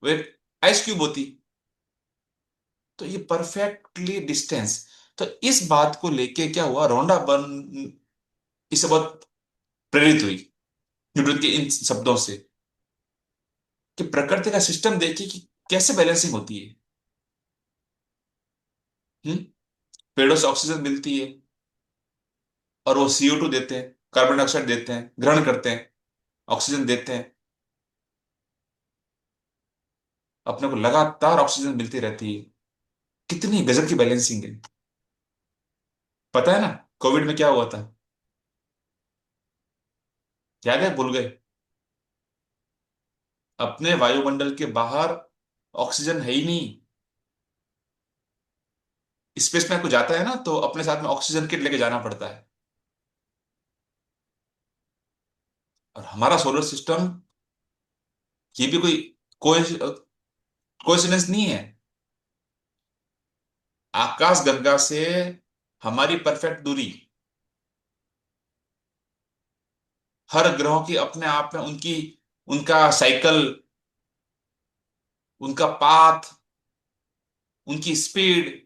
S1: वो एक आइस क्यूब होती। तो ये परफेक्टली डिस्टेंस। तो इस बात को लेके क्या हुआ, रोंडा बर्न इससे बहुत प्रेरित हुई न्यूटन के इन शब्दों से कि प्रकृति का सिस्टम देखिए कि कैसे बैलेंसिंग होती है। हम्म। पेड़ों से ऑक्सीजन मिलती है और वो CO2 देते हैं, कार्बन डाइऑक्साइड देते हैं, ग्रहण करते हैं, ऑक्सीजन देते हैं, अपने को लगातार ऑक्सीजन मिलती रहती है। कितनी गजब की बैलेंसिंग है। पता है ना कोविड में क्या हुआ था, याद है, भूल गए। अपने वायुमंडल के बाहर ऑक्सीजन है ही नहीं। स्पेस में कोई जाता है ना तो अपने साथ में ऑक्सीजन किट लेके जाना पड़ता है। और हमारा सोलर सिस्टम, ये भी कोई कोइंसिडेंस नहीं है। आकाश गंगा से हमारी परफेक्ट दूरी, हर ग्रहों की अपने आप में उनकी, उनका साइकिल, उनका पाथ, उनकी स्पीड,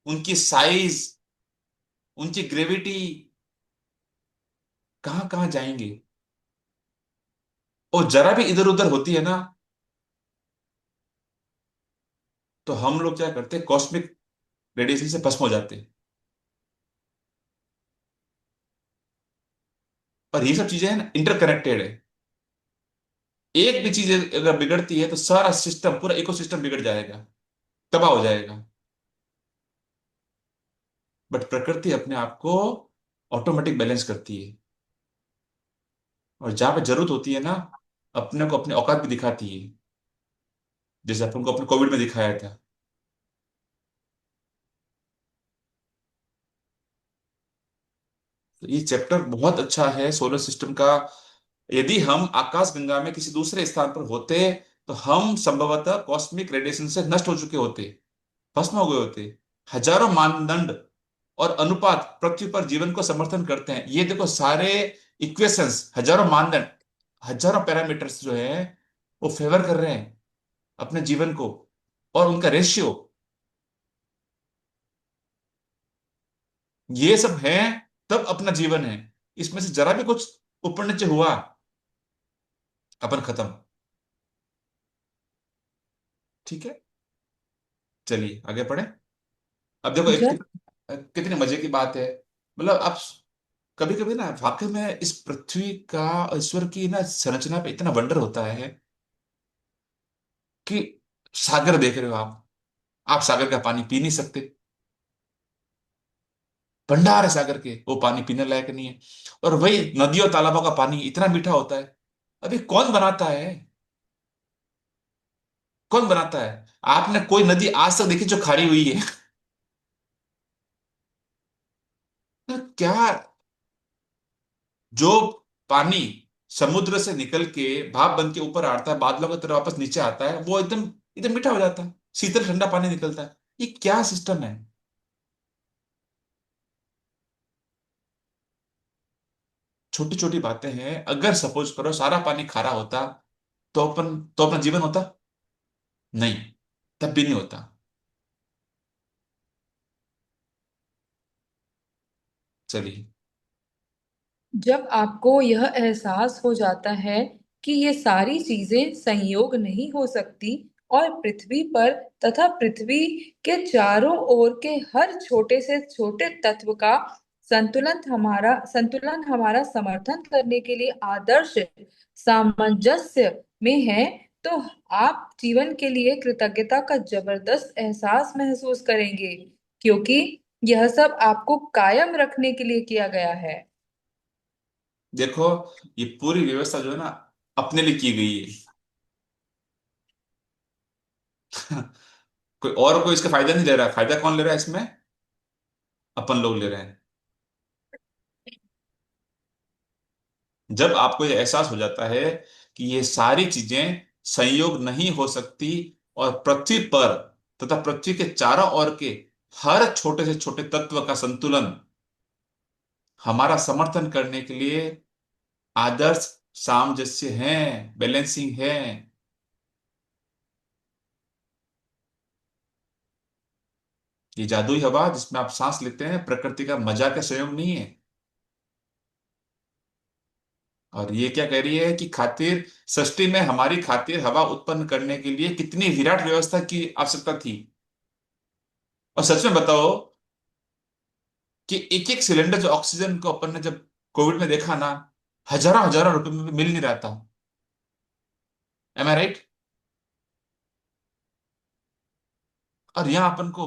S1: उनकी साइज, उनकी ग्रेविटी, कहां कहां जाएंगे। और जरा भी इधर उधर होती है ना तो हम लोग क्या करते हैं, कॉस्मिक रेडिएशन से भस्म हो जाते हैं। और ये सब चीजें है ना इंटरकनेक्टेड है। एक भी चीज अगर बिगड़ती है तो सारा सिस्टम, पूरा इकोसिस्टम बिगड़ जाएगा, तबाह हो जाएगा। बट प्रकृति अपने आप को ऑटोमेटिक बैलेंस करती है। और जहां पे जरूरत होती है ना, अपने को अपनी औकात भी दिखाती है, जैसे अपन को अपने कोविड में दिखाया था। तो ये चैप्टर बहुत अच्छा है सोलर सिस्टम का। यदि हम आकाश गंगा में किसी दूसरे स्थान पर होते तो हम संभवतः कॉस्मिक रेडिएशन से नष्ट हो चुके होते, भस्म हो गए होते। हजारों मानदंड और अनुपात पृथ्वी पर जीवन को समर्थन करते हैं। ये देखो सारे इक्वेशंस, हजारों मानदंड, हजारों पैरामीटर्स जो है वो फेवर कर रहे हैं अपने जीवन को। और उनका रेशियो, ये सब है, तब अपना जीवन है। इसमें से जरा भी कुछ ऊपर नीचे हुआ, अपन खत्म। ठीक है, चलिए आगे बढ़े। अब देखो एक
S6: जब
S1: कितनी मजे की बात है। मतलब आप कभी कभी ना वाकई में इस पृथ्वी का, ईश्वर की ना संरचना पे इतना वंडर होता है कि सागर देख रहे हो आप सागर का पानी पी नहीं सकते, भंडार है सागर के, वो पानी पीने लायक नहीं है। और वही नदियों तालाबों का पानी इतना मीठा होता है। अभी कौन बनाता है, कौन बनाता है। आपने कोई नदी आज तक देखी जो खारी हुई है? तो क्या, जो पानी समुद्र से निकल के भाप बन के ऊपर आता है, बादलों की तरह वापस नीचे आता है, वो एकदम एकदम मीठा हो जाता है, शीतल ठंडा पानी निकलता है। ये क्या सिस्टम है। छोटी छोटी बातें हैं। अगर सपोज करो सारा पानी खारा होता तो अपना जीवन होता नहीं, तब भी नहीं होता। चलिए।
S6: जब आपको यह एहसास हो जाता है कि ये सारी चीजें संयोग नहीं हो सकती और पृथ्वी पर तथा पृथ्वी के चारों ओर के हर छोटे से छोटे तत्व का संतुलन हमारा समर्थन करने के लिए आदर्श सामंजस्य में है, तो आप जीवन के लिए कृतज्ञता का जबरदस्त एहसास महसूस करेंगे, क्योंकि यह सब आपको कायम रखने के लिए किया गया है।
S1: देखो, ये पूरी व्यवस्था जो है ना, अपने लिए की गई है। कोई इसका फायदा नहीं ले रहा है। फायदा कौन ले रहा है इसमें? अपन लोग ले रहे हैं। जब आपको ये एहसास हो जाता है कि ये सारी चीजें संयोग नहीं हो सकती, और पृथ्वी पर तथा पृथ्वी के चारों ओर के हर छोटे से छोटे तत्व का संतुलन हमारा समर्थन करने के लिए आदर्श सामंजस्य है, बैलेंसिंग है। ये जादुई हवा जिसमें आप सांस लेते हैं प्रकृति का मजाक का संयोग नहीं है। और ये क्या कह रही है कि खातिर सृष्टि में हमारी खातिर हवा उत्पन्न करने के लिए कितनी विराट व्यवस्था की आवश्यकता थी। और सच में बताओ कि एक एक सिलेंडर जो ऑक्सीजन को अपन ने जब कोविड में देखा ना, हजारों हजारों रुपए में मिल नहीं रहा था। एम आई राइट? और यहाँ अपन को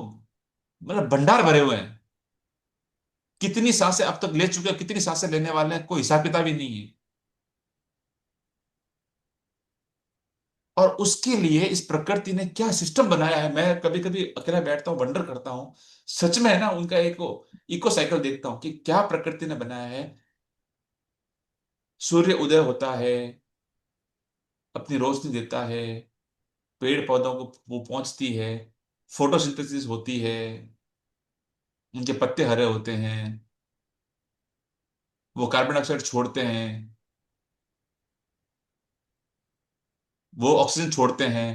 S1: मतलब भंडार भरे हुए हैं। कितनी सांसें अब तक ले चुके हैं, कितनी सांसें लेने वाले हैं, कोई हिसाब किताब ही नहीं है। और उसके लिए इस प्रकृति ने क्या सिस्टम बनाया है, मैं कभी कभी अकेला बैठता हूँ, वंडर करता हूँ। सच में है ना, उनका एक इको साइकिल देखता हूँ कि क्या प्रकृति ने बनाया है। सूर्य उदय होता है, अपनी रोशनी देता है, पेड़ पौधों को वो पहुंचती है, फोटोसिंथेसिस होती है, उनके पत्ते हरे होते हैं, वो कार्बन डाइऑक्साइड छोड़ते हैं, वो ऑक्सीजन छोड़ते हैं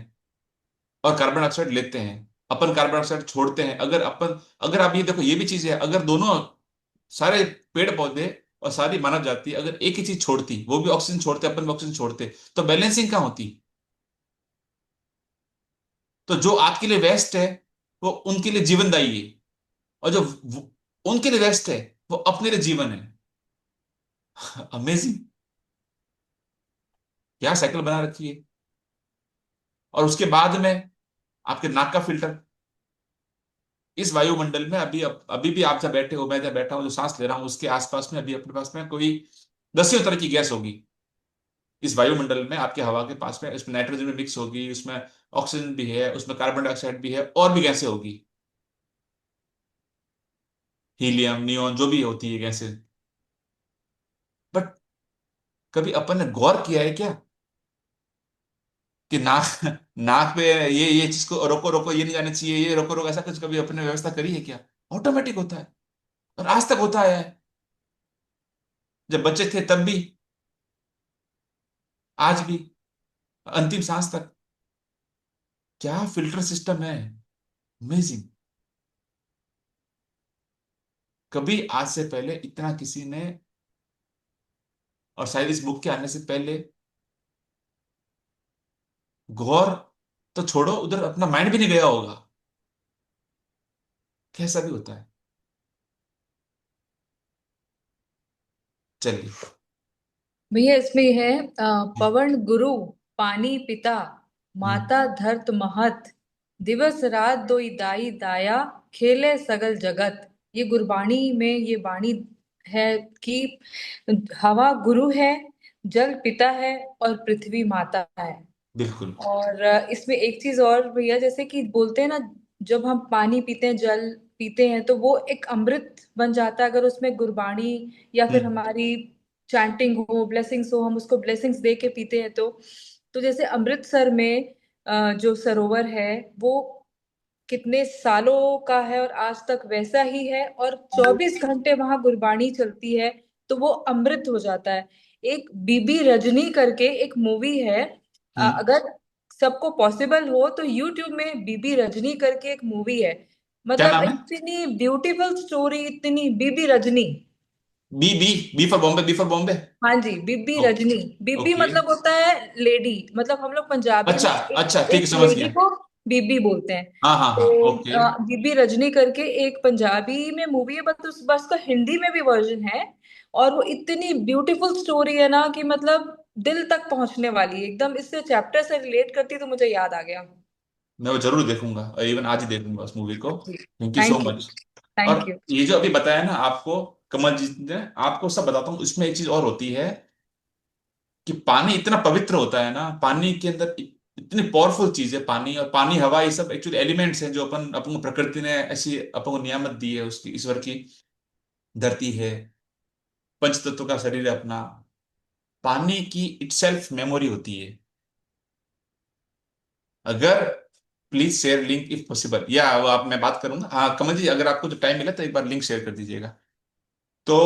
S1: और कार्बन डाइऑक्साइड लेते हैं। अपन कार्बन डाइऑक्साइड छोड़ते हैं। अगर आप ये देखो, ये भी चीज है, अगर दोनों सारे पेड़ पौधे और सारी मानव जाति अगर एक ही चीज छोड़ती, वो भी ऑक्सीजन छोड़ते, अपन भी ऑक्सीजन छोड़ते, तो बैलेंसिंग कहाँ होती? तो जो आपके लिए वेस्ट है वो उनके लिए जीवनदायी है, और जो उनके लिए वेस्ट है वो अपने लिए जीवन है। अमेजिंग। क्या साइकिल बना रखी है। और उसके बाद में आपके नाक का फिल्टर, इस वायुमंडल में अभी भी आप जहाँ बैठे हो, मैं जहाँ बैठा हूँ, जो सांस ले रहा हूँ, उसके आसपास में अभी अपने पास में कोई दसियों तरह की गैस होगी। इस वायुमंडल में आपके हवा के पास में, उसमें नाइट्रोजन में मिक्स होगी, उसमें ऑक्सीजन भी है, उसमें कार्बन डाइऑक्साइड भी है, और भी गैसें होगी, हीलियम, नियोन, जो भी होती है गैसें। बट कभी अपन ने गौर किया है क्या कि नाक नाक पे ये चीज को रोको रोको, ये नहीं जाना चाहिए, ये रोको रोको, ऐसा कुछ कभी अपने व्यवस्था करी है क्या? ऑटोमेटिक होता है। और आज तक होता है। जब बच्चे थे तब भी, आज भी, अंतिम सांस तक। क्या फिल्टर सिस्टम है। अमेजिंग। कभी आज से पहले इतना किसी ने, और शायद इस बुक के आने से पहले, गौर तो छोड़ो, उधर अपना माइंड भी नहीं गया होगा। कैसा भी होता है। चलिए।
S6: भैया इसमें है पवन गुरु, पानी पिता,
S1: हम्म।
S6: माता धरत महत, दिवस रात दोई दाई दाया, खेले सगल जगत। ये गुरबाणी में ये बाणी है कि हवा गुरु है, जल पिता है और पृथ्वी माता है।
S1: बिल्कुल।
S6: और इसमें एक चीज और भैया, जैसे कि बोलते हैं ना, जब हम पानी पीते हैं, जल पीते हैं, तो वो एक अमृत बन जाता है। अगर उसमें गुरबाणी या फिर
S1: हम्म।
S6: हमारी चैंटिंग हो, ब्लेसिंग्स हो, हम उसको ब्लेसिंग्स दे के पीते हैं, तो जैसे अमृतसर में जो सरोवर है वो कितने सालों का है और आज तक वैसा ही है, और 24 घंटे वहां गुरबाणी चलती है, तो वो अमृत हो जाता है। एक बीबी रजनी करके एक मूवी है,
S1: हम्म।
S6: अगर सबको पॉसिबल हो तो यूट्यूब में बीबी रजनी करके एक मूवी है।
S1: क्या
S6: मतलब
S1: नाम है?
S6: इतनी ब्यूटीफुल स्टोरी, इतनी, बीबी Rajni.
S1: B B B for Bombay, B for Bombay.
S6: हाँ जी, बीबी
S1: ओके।
S6: रजनी। बीबी
S1: ओके।
S6: मतलब होता है लेडी, मतलब हम लोग पंजाबी
S1: अच्छा।
S6: में एक
S1: अच्छा ठीक है,
S6: एक
S1: समझ
S6: लेडी
S1: गया।
S6: को बीबी बोलते हैं।
S1: हाँ हाँ हाँ,
S6: तो
S1: ओके।
S6: बीबी रजनी करके एक पंजाबी में मूवी है, बस का हिंदी में भी वर्जन है। और वो इतनी ब्यूटीफुल स्टोरी है ना कि मतलब दिल तक पहुंचने वाली है एकदम। इससे चैप्टर से रिलेट करती तो मुझे याद आ गया।
S1: मैं वो जरूर देखूंगा, इवन आज ही देखूंगा उस मूवी को।
S6: जी।
S1: Thank you so
S6: thank you.
S1: Much. और
S6: थैंक यू।
S1: ये जो अभी बताया ना आपको कमलजीत ने, आपको सब बताता हूँ, इसमें एक चीज और होती है कि पानी इतना पवित्र होता है ना, पानी के अंदर इतनी पावरफुल चीज है पानी। और पानी, हवा, ये सब एक्चुअली एलिमेंट्स हैं जो अपन अपन को प्रकृति ने ऐसी अपन को नियामत दी है, उसकी, ईश्वर की धरती है, पंच तत्व का शरीर है अपना। पानी की इटसेल्फ मेमोरी होती है। अगर, please share link if possible, या वो आप, मैं बात करूंगा। हाँ कमल जी, अगर आपको जो टाइम मिले तो एक बार लिंक शेयर कर दीजिएगा। तो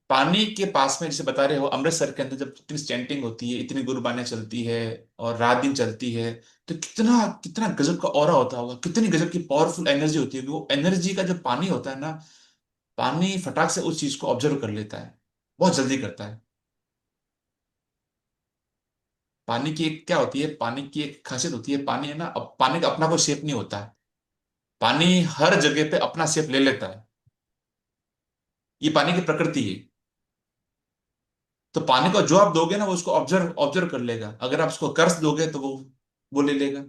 S1: पानी के पास में, जैसे बता रहे हो, अमृतसर के अंदर जब इतनी चैंटिंग होती है, इतनी गुरबानियां चलती है और रात दिन चलती है, तो कितना कितना गजब का ऑरा होता होगा, कितनी गजब की पावरफुल एनर्जी होती है। वो एनर्जी का जो पानी होता है ना, पानी फटाक से उस चीज को ऑब्जर्व कर लेता है, बहुत जल्दी करता है। पानी की एक क्या होती है, पानी की एक खासियत होती है, पानी है ना, अब पानी का अपना कोई शेप नहीं होता है। पानी हर जगह पे अपना शेप ले लेता है। ये पानी की प्रकृति है। तो पानी को जो आप दोगे ना, वो उसको ऑब्जर्व ऑब्जर्व कर लेगा। अगर आप उसको कर्ज दोगे तो वो ले लेगा।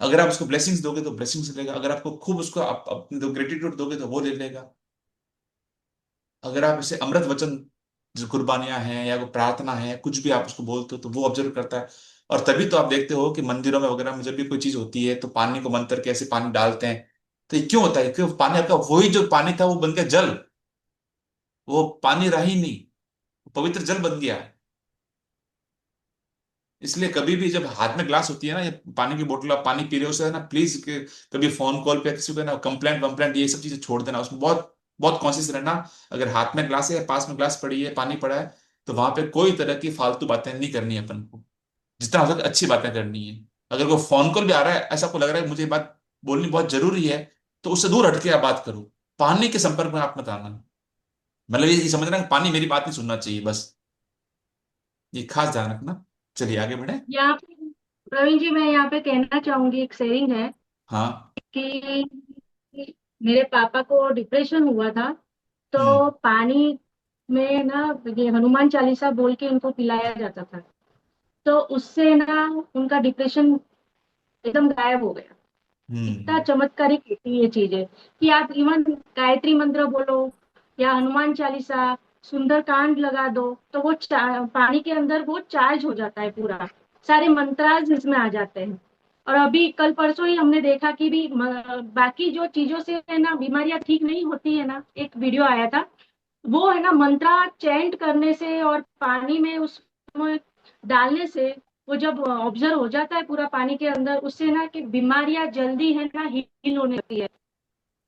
S1: अगर आप उसको ब्लेसिंग्स दोगे तो ब्लेसिंग्स लेगा। अगर आपको खूब उसको आप अपने दो ग्रेटिट्यूड दोगे तो वो ले लेगा। अगर आप इसे अमृत वचन, जो कुर्बानियां हैं या वो प्रार्थना है, कुछ भी आप उसको बोलते हो, तो वो ऑब्जर्व करता है। और तभी तो आप देखते हो कि मंदिरों में वगैरह में जब भी कोई चीज होती है तो पानी को मंत्र के ऐसे पानी डालते हैं। तो ये क्यों होता है? क्यों? पानी आपका वही जो पानी था वो बन गया जल। वो पानी रहा ही नहीं, वो पवित्र जल बन गया। इसलिए कभी भी जब हाथ में ग्लास होती है ना, या पानी की बोतल आप पानी पी रहे हो, उसे ना प्लीज कभी फोन कॉल पे किसी को ना कंप्लेंट वम्प्लेंट ये सब चीजें छोड़ देना। उसमें बहुत बहुत कॉन्शियस रहना। अगर हाथ में ग्लास है या पास में ग्लास पड़ी है, पानी पड़ा है, तो वहां पे कोई तरह की फालतू बातें नहीं करनी है अपन को। जितना हो सके अच्छी बातें करनी है। अगर कोई फोन कॉल भी आ रहा है, ऐसा को लग रहा है मुझे ये बात बोलनी बहुत जरूरी है, तो उससे दूर हटके आप बात करो। पानी के संपर्क में आप मत आना। मतलब ये समझना कि पानी मेरी बात नहीं सुनना चाहिए बस। ये खास ध्यान रखना। चलिए आगे बढ़े।
S4: यहाँ पे प्रवीण जी, मैं यहाँ पे कहना चाहूंगी, एक शेयरिंग है
S1: हाँ।
S4: कि मेरे पापा को डिप्रेशन हुआ था। तो
S1: हम्म।
S4: पानी में ना ये हनुमान चालीसा बोल के उनको पिलाया जाता था। तो उससे ना उनका डिप्रेशन एकदम गायब हो गया। इतना
S1: हम्म।
S4: चमत्कारिक होती है ये चीजें कि आप इवन गायत्री मंत्र बोलो या हनुमान चालीसा, सुंदरकांड लगा दो, तो वो पानी के अंदर वो चार्ज हो जाता है पूरा। सारे मंत्राज इसमें आ जाते हैं। और अभी कल परसों ही हमने देखा कि भी बाकी जो चीजों से है ना बीमारियां ठीक नहीं होती है ना, एक वीडियो आया था, वो है ना मंत्रा चैंट करने से और पानी में उस डालने से, वो जब ऑब्जर्व हो जाता है पूरा पानी के अंदर, उससे ना कि बीमारियां जल्दी है ना हील होने लगती है।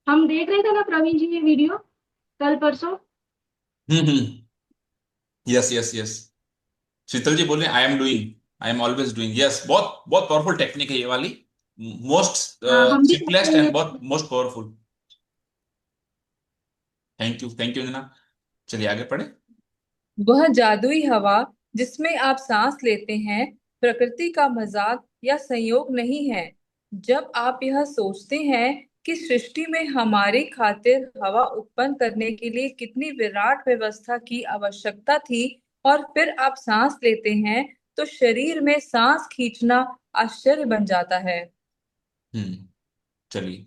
S4: हम देख रहे थे ना प्रवीण जी ये वीडियो कल परसों।
S1: हम्म। Yes yes yes. Sheetal ji बोले I am doing, I am always doing. Yes, बहुत बहुत पावरफुल टेक्निक है ये वाली। मोस्ट
S4: हाँ, हम भी करते
S1: सिंपलेस्ट
S4: हैं
S1: एंड बहुत
S4: ये।
S1: Most powerful. थैंक यू जना। चलिए आगे पढ़े।
S6: वह जादुई हवा जिसमें आप सांस लेते हैं प्रकृति का मजाक या संयोग नहीं है। जब आप यह सोचते हैं कि सृष्टि में हमारी खातिर हवा उत्पन्न करने के लिए कितनी विराट व्यवस्था की आवश्यकता थी, और फिर आप सांस लेते हैं, तो शरीर में सांस खींचना आश्चर्य बन जाता है।
S1: हम्म। चलिए।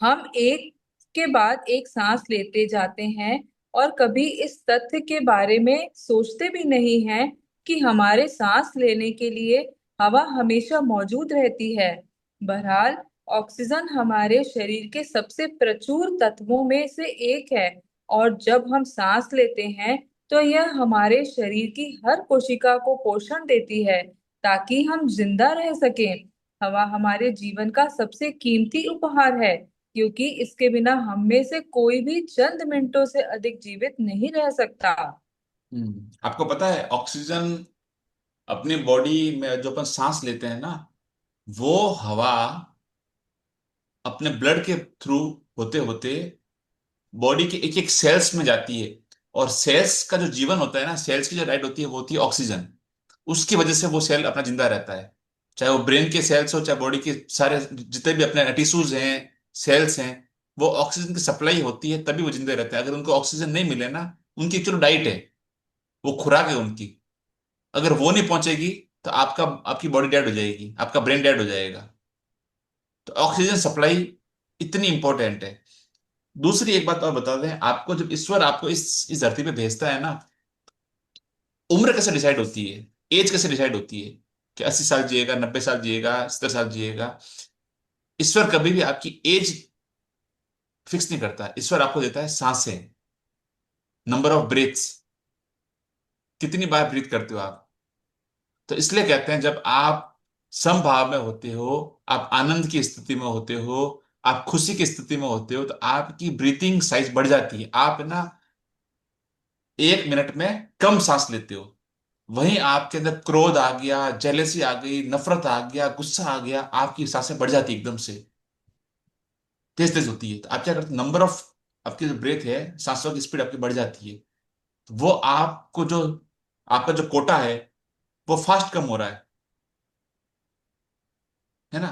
S6: हम एक के बाद एक सांस लेते जाते हैं और कभी इस तथ्य के बारे में सोचते भी नहीं हैं कि हमारे सांस लेने के लिए हवा हमेशा मौजूद रहती है। बहरहाल, ऑक्सीजन हमारे शरीर के सबसे प्रचुर तत्वों में से एक है, और जब हम सांस लेते हैं तो यह हमारे शरीर की हर कोशिका को पोषण देती है ताकि हम जिंदा रह सकें। हवा हमारे जीवन का सबसे कीमती उपहार है, क्योंकि इसके बिना हम में से कोई भी चंद मिनटों से अधिक जीवित नहीं रह सकता।
S1: आपको पता है ऑक्सीजन अपनी बॉडी में जो अपन सांस लेते हैं ना, वो हवा अपने ब्लड के थ्रू होते होते बॉडी के एक एक सेल्स में जाती है। और सेल्स का जो जीवन होता है ना, सेल्स की जो लाइट होती है वो होती है ऑक्सीजन। उसकी वजह से वो सेल अपना जिंदा रहता है। चाहे वो ब्रेन के सेल्स हो, चाहे बॉडी के सारे जितने भी अपने टिश्यूज हैं, सेल्स हैं, वो ऑक्सीजन की सप्लाई होती है तभी वो जिंदे रहते हैं। अगर उनको ऑक्सीजन नहीं मिले ना, उनकी एक्चुअल डाइट है, वो खुराक है उनकी, अगर वो नहीं पहुंचेगी तो आपकी बॉडी डेड हो जाएगी, आपका ब्रेन डेड हो जाएगा। तो ऑक्सीजन सप्लाई इतनी इंपॉर्टेंट है। दूसरी एक बात और बता दें आपको, जब ईश्वर आपको इस धरती पे भेजता है ना, उम्र कैसे डिसाइड होती है, एज कैसे डिसाइड होती है कि 80 साल जिएगा, 90 साल जिएगा, 70 साल जिएगा? ईश्वर कभी भी आपकी एज फिक्स नहीं करता। ईश्वर आपको देता है सांसें, नंबर ऑफ ब्रीथ्स, कितनी बार ब्रीथ करते हो आप। तो इसलिए कहते हैं जब आप समभाव में होते हो, आप आनंद की स्थिति में होते हो, आप खुशी की स्थिति में होते हो, तो आपकी ब्रीथिंग साइज बढ़ जाती है। आप ना 1 मिनट में कम सांस लेते हो। वहीं आपके अंदर क्रोध आ गया, जेलेसी आ गई, नफरत आ गया, गुस्सा आ गया, आपकी सांसें बढ़ जाती है एकदम से, तेज तेज होती है। तो आप क्या करते, नंबर ऑफ आपकी जो ब्रेथ है, सांसों की स्पीड आपकी बढ़ जाती है। तो वो आपको जो आपका जो कोटा है वो फास्ट कम हो रहा है ना।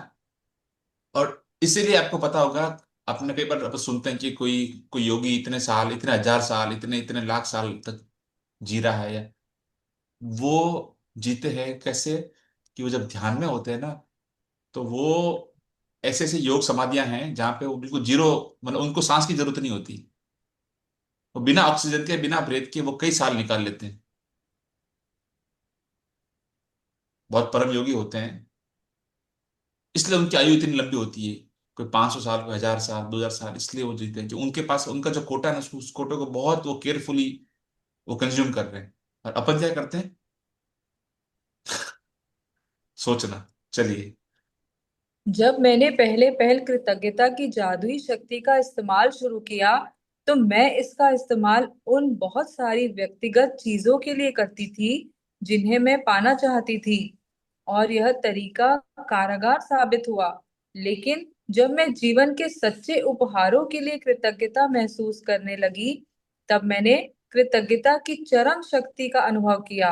S1: और इसीलिए आपको पता होगा, आपने कई बार आप सुनते हैं कि कोई कोई योगी इतने साल, इतने हजार साल, इतने इतने लाख साल तक जी रहा है। वो जीते हैं कैसे? कि वो जब ध्यान में होते हैं ना, तो वो ऐसे ऐसे योग समाधियां हैं जहां पे वो बिल्कुल जीरो, मतलब उनको सांस की जरूरत नहीं होती। वो बिना ऑक्सीजन के, बिना ब्रेथ के वो कई साल निकाल लेते हैं। बहुत परम योगी होते हैं, इसलिए उनकी आयु इतनी लंबी होती है। कोई 500 साल, कोई 1000 साल, 2000 साल, इसलिए वो जीते हैं कि उनके पास उनका जो कोटा है ना, उस कोटे को बहुत वो केयरफुली वो कंज्यूम कर रहे हैं। और अपन क्या करते हैं? सोचना। चलिए।
S6: जब मैंने पहले पहल कृतज्ञता की जादुई शक्ति का इस्तेमाल शुरू किया, तो मैं इसका इस्तेमाल उन बहुत सारी व्यक्तिगत चीजों के लिए करती थी जिन्हें मैं पाना चाहती थी, और यह तरीका कारगर साबित हुआ। लेकिन जब मैं जीवन के सच्चे उपहारों के लिए कृतज्ञता महसूस करने लगी, तब मैंने कृतज्ञता की चरम शक्ति का अनुभव किया।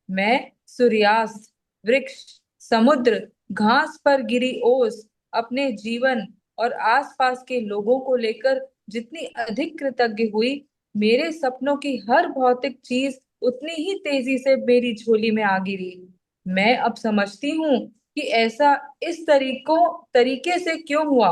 S6: मैं सूर्यास्त, वृक्ष, समुद्र, घास पर गिरी ओस, अपने जीवन और आसपास के लोगों को लेकर जितनी अधिक कृतज्ञ हुई, मेरे सपनों की हर भौतिक चीज उतनी ही तेजी से मेरी झोली में आ गिरी। मैं अब समझती हूँ कि ऐसा इस तरीके से क्यों हुआ।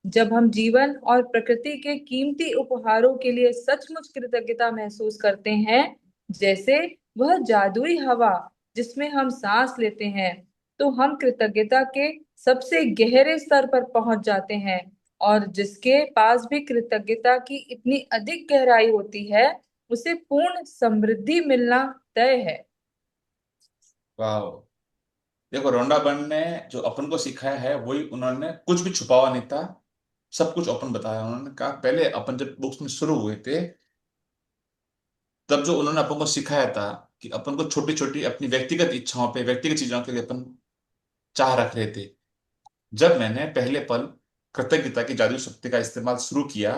S6: जब हम जीवन और प्रकृति के कीमती उपहारों के लिए सचमुच कृतज्ञता महसूस करते हैं, जैसे वह जादुई हवा जिसमें हम सांस लेते हैं, तो हम कृतज्ञता के सबसे गहरे स्तर पर पहुंच जाते हैं। और जिसके पास भी कृतज्ञता की इतनी अधिक गहराई होती है, उसे पूर्ण समृद्धि मिलना तय है।
S1: वाह। देखो, रोंडा बर्न ने जो अपन को सिखाया है वही, उन्होंने कुछ भी छुपावा नहीं था, सब कुछ ओपन बताया। उन्होंने कहा पहले अपन जब बुक्स में शुरू हुए थे, तब जो उन्होंने अपन को सिखाया था कि अपन को छोटी छोटी अपनी व्यक्तिगत इच्छाओं पे, व्यक्तिगत चीजों के लिए अपन चाह रख रहे थे। जब मैंने पहले पल कृतज्ञता की जादुई शक्ति का इस्तेमाल शुरू किया,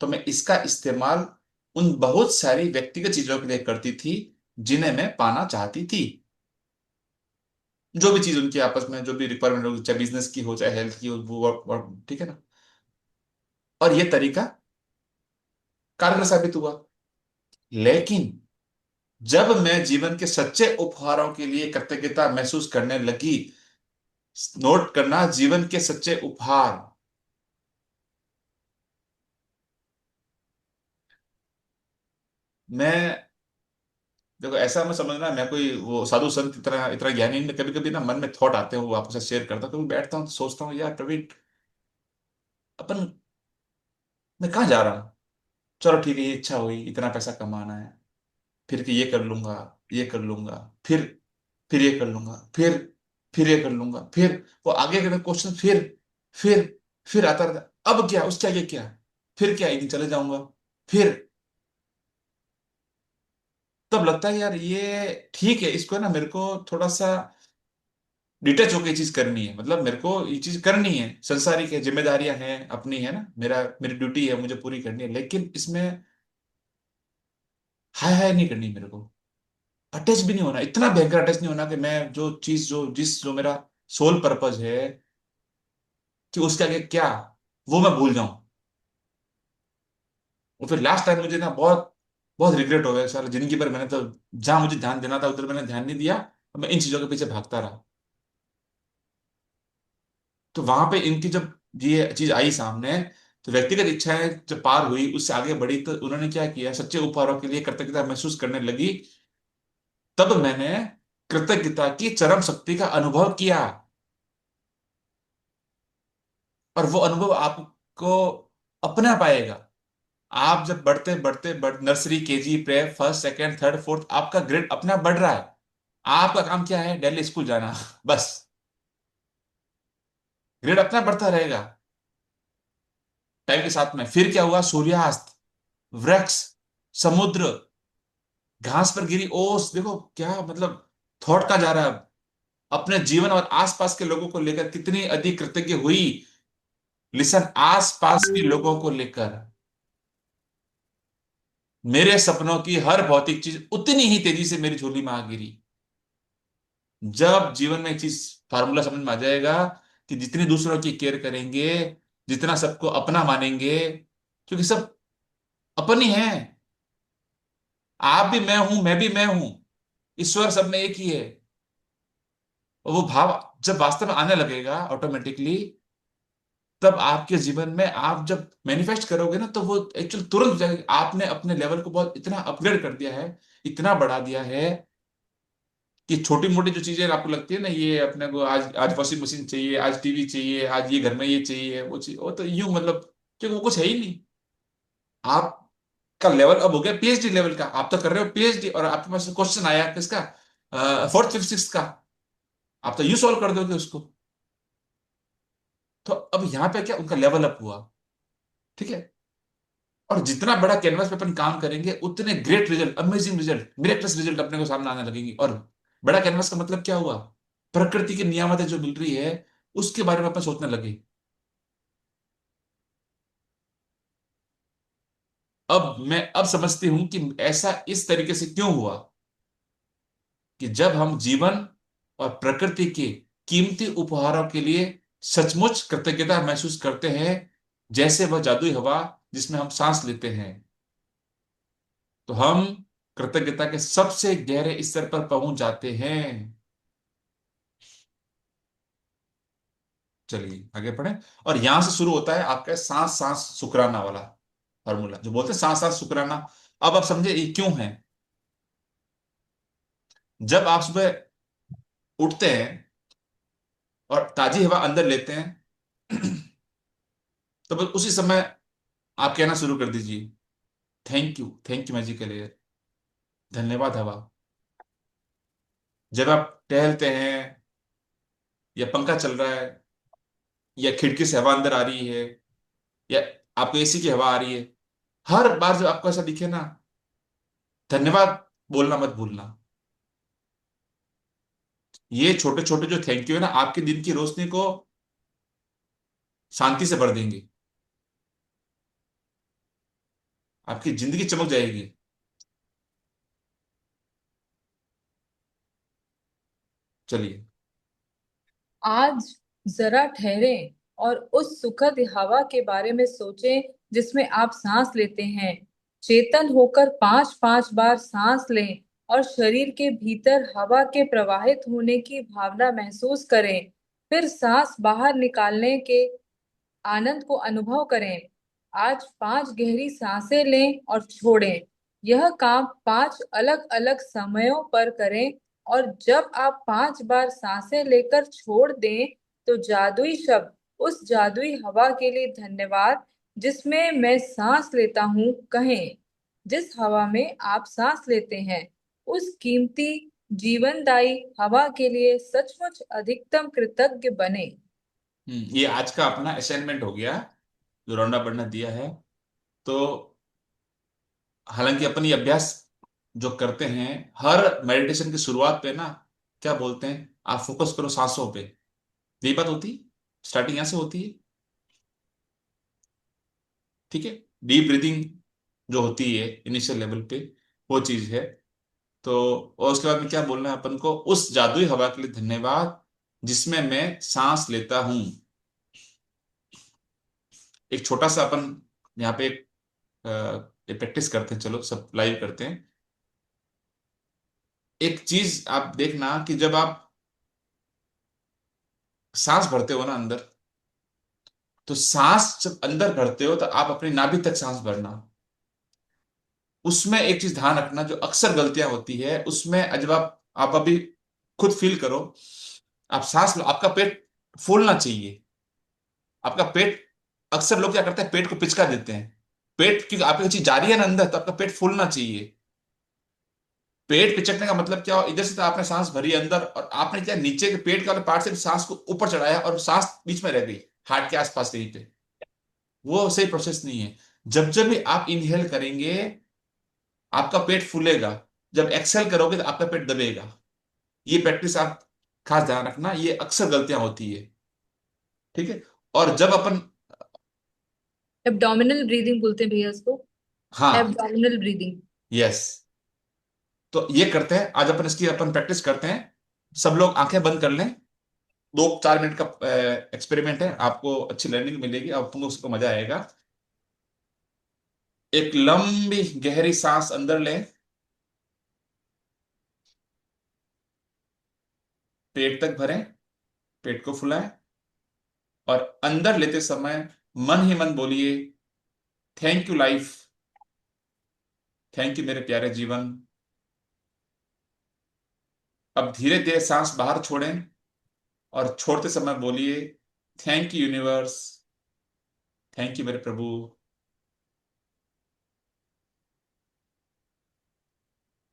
S1: तो मैं इसका इस्तेमाल उन बहुत सारी व्यक्तिगत चीजों के लिए करती थी जिन्हें मैं पाना चाहती थी। जो भी चीज उनकी आपस में जो भी रिक्वायरमेंट हो, चाहे बिजनेस की हो, चाहे हेल्थ की हो, वो ठीक है ना। और ये तरीका कारगर साबित हुआ। लेकिन जब मैं जीवन के सच्चे उपहारों के लिए कृतज्ञता महसूस करने लगी, नोट करना, जीवन के सच्चे उपहार, मैं, देखो ऐसा मैं समझना, मैं कोई वो साधु संत इतना इतना ज्ञानी नहीं। कभी कभी ना मन में थॉट आते हैं, वो आपसे शेयर करता हूं। कभी बैठता हूँ तो सोचता हूँ, यार प्रवीण, अपन, मैं कहाँ जा रहा हूँ? चलो ठीक है, ये इच्छा हुई, इतना पैसा कमाना है, फिर कि ये कर लूंगा, ये कर लूंगा, फिर ये कर लूंगा, फिर ये कर लूंगा, फिर वो आगे का क्वेश्चन, फिर फिर आता रहता, अब क्या, उसके आगे क्या, फिर क्या, एक दिन चले जाऊंगा, फिर। तब लगता है यार ये ठीक है, इसको ना मेरे को थोड़ा सा डिटेच होकर ये चीज करनी है, मतलब मेरे को ये चीज करनी है, संसारिक है, जिम्मेदारियां हैं अपनी, है ना, मेरी ड्यूटी है, मुझे पूरी करनी है, लेकिन इसमें हाय हाय नहीं करनी मेरे को। अटैच भी नहीं होना, इतना भयंकर अटैच नहीं होना कि मैं जो चीज जो मेरा सोल पर्पज है, कि उसके आगे क्या, वो मैं भूल जाऊं। और फिर लास्ट टाइम मुझे ना बहुत बहुत रिग्रेट हो गया सर, जिंदगी भर मैंने तो जहां मुझे ध्यान देना था उधर मैंने ध्यान नहीं दिया, और मैं इन चीजों के पीछे भागता रहा। तो वहां पे इनकी जब ये चीज आई सामने, तो व्यक्तिगत इच्छाएं जब पार हुई, उससे आगे बढ़ी, तो उन्होंने क्या किया, सच्चे उपहारों के लिए कृतज्ञता महसूस करने लगी। तब मैंने कृतज्ञता की चरम शक्ति का अनुभव किया। और वो अनुभव आपको अपना पाएगा। आप जब बढ़ nursery, KG, prep, first, second, third, fourth, आपका ग्रेड अपना बढ़ रहा है। आपका काम क्या है, डेली स्कूल जाना बस। ग्रेड अपना बढ़ता रहेगा टाइम के साथ में। फिर क्या हुआ, सूर्यास्त, वृक्ष, समुद्र, घास पर गिरी ओस, देखो क्या मतलब थॉट का जा रहा है। अपने जीवन और आसपास के लोगों को लेकर कितनी अधिक कृतज्ञ हुई। लिसन, आसपास के लोगों को लेकर मेरे सपनों की हर भौतिक चीज उतनी ही तेजी से मेरी झोली में आ गिरी। जब जीवन में एक चीज, फार्मूला समझ में आ जाएगा, कि जितनी दूसरों की केयर करेंगे, जितना सबको अपना मानेंगे, क्योंकि सब अपन ही हैं। आप भी मैं हूं, मैं भी मैं हूं, ईश्वर सब में एक ही है। और वो भाव जब वास्तव में आने लगेगा ऑटोमेटिकली, तब आपके जीवन में आप जब मैनिफेस्ट करोगे ना, तो वो एक्चुअल तुरंत हो जाएगा। आपने अपने लेवल को बहुत इतना अपग्रेड कर दिया है, इतना बढ़ा दिया है, कि छोटी मोटी जो चीजें आपको लगती है ना, ये अपने को आज आज वॉशिंग मशीन चाहिए, आज टीवी चाहिए, आज ये घर में ये चाहिए, वो चाहिए, वो तो यूं मतलब, क्योंकि वो कुछ है ही नहीं। आपका लेवल अब हो गया पीएचडी लेवल का, आप तो कर रहे हो पीएचडी, और आपके पास क्वेश्चन आया किसका, फोर्थ फिफ्थ सिक्स का, आप तो यू सॉल्व कर दोगे उसको। तो अब यहाँ पे क्या, उनका लेवल अप हुआ। ठीक है। और जितना बड़ा कैनवास पे अपन काम करेंगे, उतने great result, amazing result, miracles result अपने को सामने आने लगेंगे। और बड़ा कैनवास का मतलब क्या हुआ, प्रकृति की नियामतें जो मिल रही है, उसके बारे में अपन सोचने लगे। अब समझती हूं कि ऐसा इस तरीके से क्यों हुआ, कि जब हम जीवन और प्रकृति के कीमती उपहारों के लिए सचमुच कृतज्ञता महसूस करते हैं, जैसे वह जादुई हवा जिसमें हम सांस लेते हैं, तो हम कृतज्ञता के सबसे गहरे स्तर पर पहुंच जाते हैं। चलिए आगे बढ़े। और यहां से शुरू होता है आपका सांस सांस शुक्राना वाला फॉर्मूला, जो बोलते हैं सांस सांस शुक्राना। अब आप समझे ये क्यों है। जब आप सुबह उठते हैं और ताजी हवा अंदर लेते हैं तो बस उसी समय आप कहना शुरू कर दीजिए, थैंक यू मैजिकल एयर, धन्यवाद हवा। जब आप टहलते हैं, या पंखा चल रहा है, या खिड़की से हवा अंदर आ रही है, या आपको एसी की हवा आ रही है, हर बार जब आपको ऐसा दिखे ना, धन्यवाद बोलना मत भूलना। ये छोटे छोटे जो थैंक यू है ना, आपके दिन की रोशनी को शांति से भर देंगे, आपकी जिंदगी चमक जाएगी। चलिए।
S6: आज जरा ठहरें और उस सुखद हवा के बारे में सोचें जिसमें आप सांस लेते हैं। चेतन होकर 5-5 बार सांस लें और शरीर के भीतर हवा के प्रवाहित होने की भावना महसूस करें। फिर सांस बाहर निकालने के आनंद को अनुभव करें। आज 5 गहरी सांसें लें और छोड़ें। यह काम 5 अलग-अलग समयों पर करें, और जब आप 5 बार सांसें लेकर छोड़ दें, तो जादुई शब्द, उस जादुई हवा के लिए धन्यवाद जिसमें मैं सांस लेता हूँ, कहें। जिस हवा में आप सांस लेते हैं, उस कीमती जीवनदायी हवा के लिए सचमुच अधिकतम कृतज्ञ बने।
S1: ये आज का अपना असाइनमेंट हो गया, जो रौंडा बढ़ना दिया है। तो हालांकि अपन ये अभ्यास जो करते हैं हर मेडिटेशन की शुरुआत पे ना, क्या बोलते हैं, आप फोकस करो सांसों पे। यही बात होती है, स्टार्टिंग यहां से होती है। ठीक है, डीप ब्रीदिंग जो होती है इनिशियल लेवल पे, वो चीज है। तो और उसके बाद में क्या बोलना है अपन को, उस जादुई हवा के लिए धन्यवाद जिसमें मैं सांस लेता हूं। एक छोटा सा अपन यहाँ पे प्रैक्टिस करते हैं, चलो सब लाइव करते हैं। एक चीज आप देखना कि जब आप सांस भरते हो ना अंदर, तो सांस जब अंदर भरते हो तो आप अपनी नाभि तक सांस भरना। उसमें एक चीज ध्यान रखना, जो अक्सर गलतियां होती है उसमें, जब आप अभी खुद फील करो, आप सांस लो, आपका पेट फूलना चाहिए। आपका पेट, अक्सर लोग क्या करते हैं, पेट को पिचका देते हैं। पेट, क्योंकि आपकी चीज जा रही है ना अंदर, तो आपका पेट फूलना चाहिए। पेट पिचकने का मतलब क्या हो, इधर से तो आपने सांस भरी अंदर, और आपने क्या नीचे के पेट के वाले पार्ट से सांस को ऊपर चढ़ाया और सांस बीच में रह गई, हार्ट के आसपास कहीं पे। वो सही प्रोसेस नहीं है। जब जब भी आप इनहेल करेंगे, आपका पेट फूलेगा। जब एक्सेल करोगे तो आपका पेट दबेगा। ये प्रैक्टिस आप खास ध्यान रखना, ये अक्सर गलतियां होती है। ठीक है। और जब अपन,
S6: एब्डोमिनल ब्रीदिंग बोलते हैं भैया इसको,
S1: हाँ,
S6: एब्डोमिनल ब्रीदिंग।
S1: यस, तो ये करते हैं आज अपन, इसकी अपन प्रैक्टिस करते हैं। सब लोग आंखें बंद कर लें। 2-4 मिनट का एक्सपेरिमेंट है, आपको अच्छी लर्निंग मिलेगी, आपको उसको मजा आएगा। एक लंबी गहरी सांस अंदर लें, पेट तक भरें, पेट को फुलाएं, और अंदर लेते समय मन ही मन बोलिए, thank you life, thank you मेरे प्यारे जीवन। अब धीरे धीरे सांस बाहर छोड़ें, और छोड़ते समय बोलिए, thank you universe, thank you मेरे प्रभु।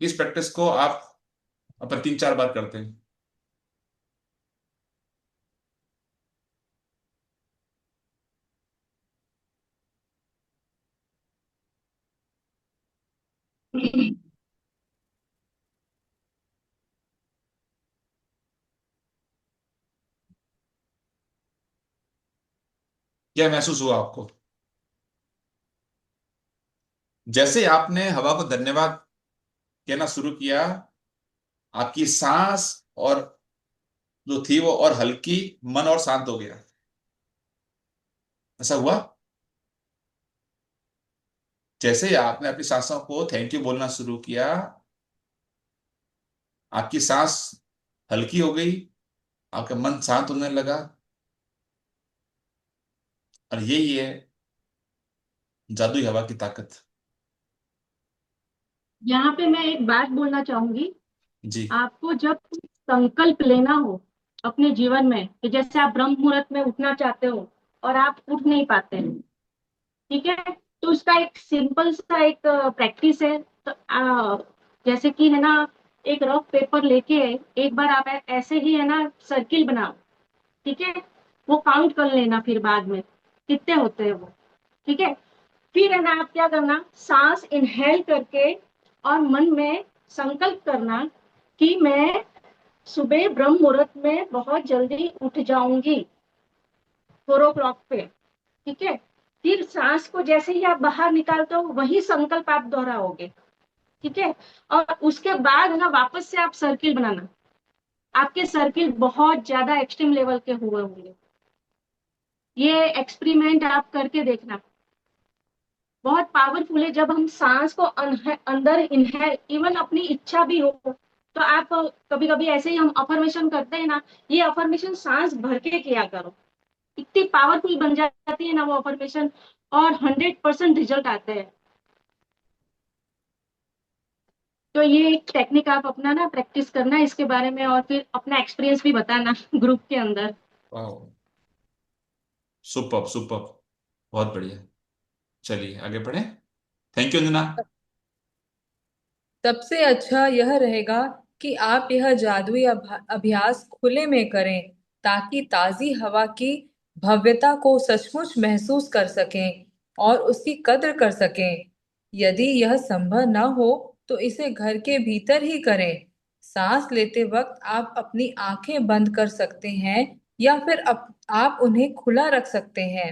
S1: इस प्रैक्टिस को आप अपन 3-4 बार करते हैं। क्या महसूस हुआ आपको? जैसे आपने हवा को धन्यवाद कहना शुरू किया, आपकी सांस और जो थी वो और हल्की, मन और शांत हो गया। ऐसा हुआ? जैसे ही आपने अपनी सांसों को थैंक यू बोलना शुरू किया, आपकी सांस हल्की हो गई, आपका मन शांत होने लगा। और यही है जादुई हवा की ताकत।
S4: यहाँ पे मैं एक बात बोलना चाहूंगी।
S1: जी।
S4: आपको जब संकल्प लेना हो अपने जीवन में, कि जैसे आप ब्रह्म मुहूर्त में उठना चाहते हो और आप उठ नहीं पाते हैं, ठीक है, तो उसका एक सिंपल सा एक प्रैक्टिस है। तो जैसे कि है ना, एक रफ पेपर लेके एक बार आप ऐसे ही है ना सर्किल बनाओ, ठीक है, वो काउंट कर लेना फिर बाद में कितने होते हैं वो, ठीक है। फिर है ना आप क्या करना, सांस इनहेल करके और मन में संकल्प करना कि मैं सुबह ब्रह्म मुहूर्त में बहुत जल्दी उठ जाऊंगी, 4 o'clock पे, ठीक है। फिर सांस को जैसे ही आप बाहर निकालते हो वही संकल्प आप दोहराओगे, ठीक है। और उसके बाद ना वापस से आप सर्किल बनाना, आपके सर्किल बहुत ज्यादा एक्सट्रीम लेवल के हुए होंगे। ये एक्सपेरिमेंट आप करके देखना, बहुत पावरफुल है। जब हम सांस को अंदर इनहेल, इवन अपनी इच्छा भी हो तो आप कभी कभी ऐसे ही हम अफर्मेशन करते हैं ना, ये अफर्मेशन सांस भर के किया करो, इतनी पावरफुल बन जाती है ना वो अफर्मेशन, और 100% रिजल्ट आते हैं। तो ये एक टेक्निक आप अपना ना प्रैक्टिस करना इसके बारे में, और फिर अपना एक्सपीरियंस भी बताना ग्रुप के अंदर।
S1: वाह, सुपर सुपर, बहुत बढ़िया। चलिए आगे बढ़े। Thank you Anjana.
S6: सबसे अच्छा यह रहेगा कि आप यह जादुई अभ्यास खुले में करें, ताकि ताजी हवा की भव्यता को सचमुच महसूस कर सकें और उसकी कद्र कर सकें। यदि यह संभव न हो तो इसे घर के भीतर ही करें, सांस लेते वक्त आप अपनी आंखें बंद कर सकते हैं या फिर आप उन्हें खुला रख सकते हैं।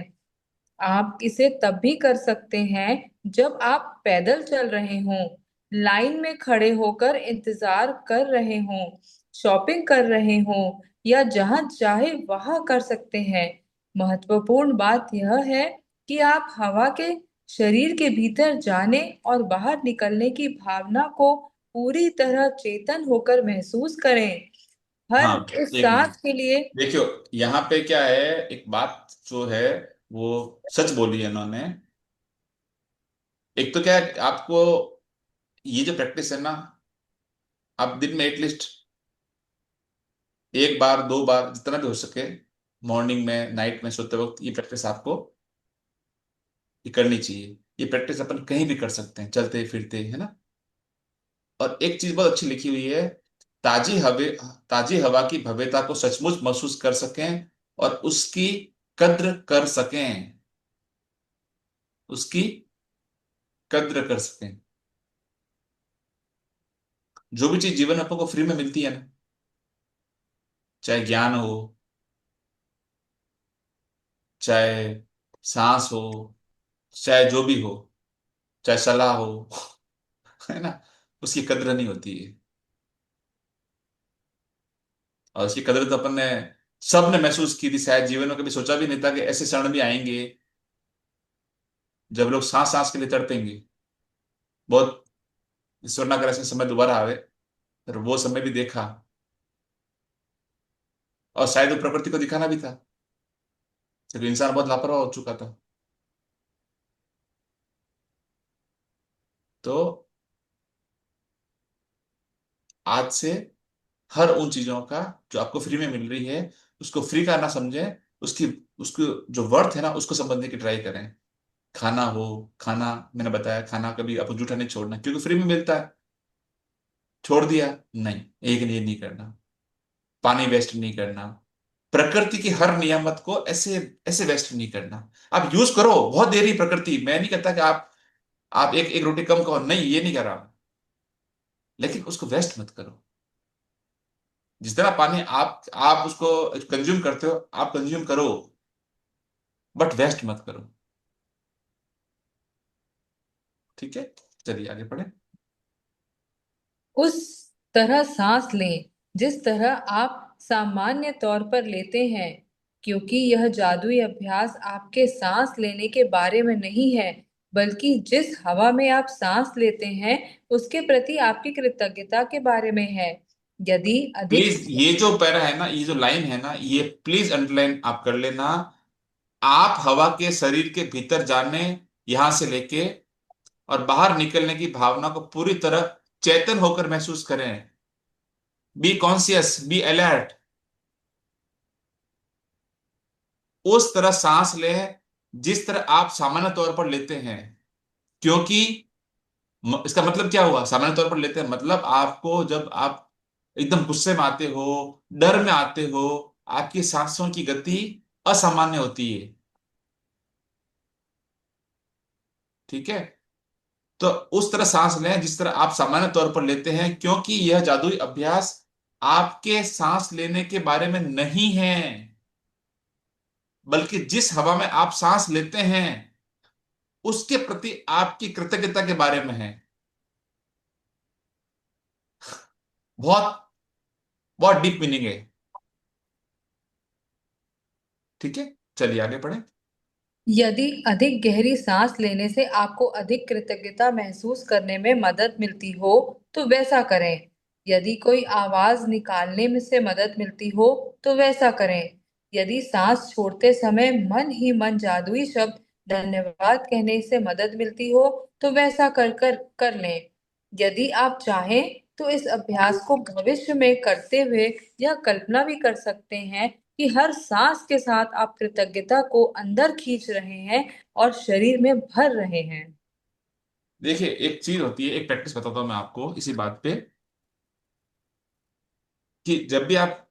S6: आप इसे तब भी कर सकते हैं जब आप पैदल चल रहे हों, लाइन में खड़े होकर इंतजार कर रहे हों, शॉपिंग कर रहे हों या जहां चाहे वहां कर सकते हैं। महत्वपूर्ण बात यह है कि आप हवा के शरीर के भीतर जाने और बाहर निकलने की भावना को पूरी तरह चेतन होकर महसूस करें। हर
S1: हाँ,
S6: उस
S1: एक
S6: सांस
S1: मिनट।
S6: के लिए।
S1: देखियो, यहाँ पे क्या है, एक बात जो है वो सच बोली है उन्होंने। एक तो क्या है, आपको ये जो प्रैक्टिस है ना, आप दिन में एटलीस्ट एक बार, दो बार, जितना भी हो सके, मॉर्निंग में, नाइट में, सोते वक्त, ये प्रैक्टिस आपको ये करनी चाहिए। ये प्रैक्टिस अपन कहीं भी कर सकते हैं, चलते फिरते, है ना। और एक चीज बहुत अच्छी लिखी हुई है, ताजी हवे ताजी हवा की भव्यता को सचमुच महसूस कर सकें और उसकी कद्र कर सकें, उसकी कद्र कर सकें। जो भी चीज जीवन में आपको फ्री में मिलती है ना, चाहे ज्ञान हो, चाहे सांस हो, चाहे जो भी हो, चाहे सलाह हो, है ना, उसकी कद्र नहीं होती है। और उसकी कद्र तो अपन ने सब ने महसूस की थी, शायद जीवन में कभी सोचा भी नहीं था कि ऐसे क्षण भी आएंगे जब लोग सांस सांस के लिए तड़पेंगे। बहुत, ईश्वर ना करे ऐसे समय दोबारा आवे, पर वो समय भी देखा। और शायद वो प्रकृति को दिखाना भी था, क्योंकि इंसान बहुत लापरवाह हो चुका था। तो आज से हर उन चीजों का जो आपको फ्री में मिल रही है, उसको फ्री का ना समझें, उसकी उसको जो वर्थ है ना, उसको समझने की ट्राई करें। खाना हो, खाना मैंने बताया, खाना कभी आपको जूठा नहीं छोड़ना, क्योंकि फ्री में मिलता है। छोड़ दिया, नहीं, एक लिए नहीं करना। पानी वेस्ट नहीं करना, प्रकृति की हर नियामत को ऐसे ऐसे वेस्ट नहीं करना। आप यूज करो, बहुत दे रही प्रकृति, मैं नहीं कहता कि आप एक एक रोटी कम खाओ, नहीं, ये नहीं कर रहा, लेकिन उसको वेस्ट मत करो। जिस तरह पानी आप उसको कंज्यूम करते हो, आप कंज्यूम करो, बट वेस्ट मत करो। ठीक है, चलिए आगे बढ़े।
S6: उस तरह सांस लें जिस तरह आप सामान्य तौर पर लेते हैं, क्योंकि यह जादुई अभ्यास आपके सांस लेने के बारे में नहीं है, बल्कि जिस हवा में आप सांस लेते हैं उसके प्रति आपकी कृतज्ञता के बारे में है। यदि अधिक।
S1: प्लीज ये जो पैरा है ना, ये जो लाइन है ना, ये प्लीज अंडरलाइन आप कर लेना। आप हवा के शरीर के भीतर जाने, यहां से लेके और बाहर निकलने की भावना को पूरी तरह चेतन होकर महसूस करें। Be conscious, be alert. उस तरह सांस लें जिस तरह आप सामान्य तौर पर लेते हैं। क्योंकि इसका मतलब क्या हुआ, सामान्य तौर पर लेते हैं मतलब आपको, जब आप एकदम गुस्से में आते हो, डर में आते हो, आपकी सांसों की गति असामान्य होती है। ठीक है, तो उस तरह सांस लें जिस तरह आप सामान्य तौर पर लेते हैं, क्योंकि यह जादुई अभ्यास आपके सांस लेने के बारे में नहीं है, बल्कि जिस हवा में आप सांस लेते हैं उसके प्रति आपकी कृतज्ञता के बारे में है। बहुत बहुत डीप मीनिंग है। ठीक है, चलिए आगे बढ़े।
S6: यदि अधिक गहरी सांस लेने से आपको अधिक कृतज्ञता महसूस करने में मदद मिलती हो तो वैसा करें। यदि कोई आवाज निकालने में से मदद मिलती हो तो वैसा करें। यदि सांस छोड़ते समय मन ही मन जादुई शब्द धन्यवाद कहने से मदद मिलती हो तो वैसा कर लें। यदि आप चाहें तो इस अभ्यास को भविष्य में करते हुए यह कल्पना भी कर सकते हैं कि हर सांस के साथ आप कृतज्ञता को अंदर खींच रहे हैं और शरीर में भर रहे हैं।
S1: देखिए, एक चीज होती है, एक प्रैक्टिस बताता हूं मैं आपको इसी बात पे, कि जब भी आप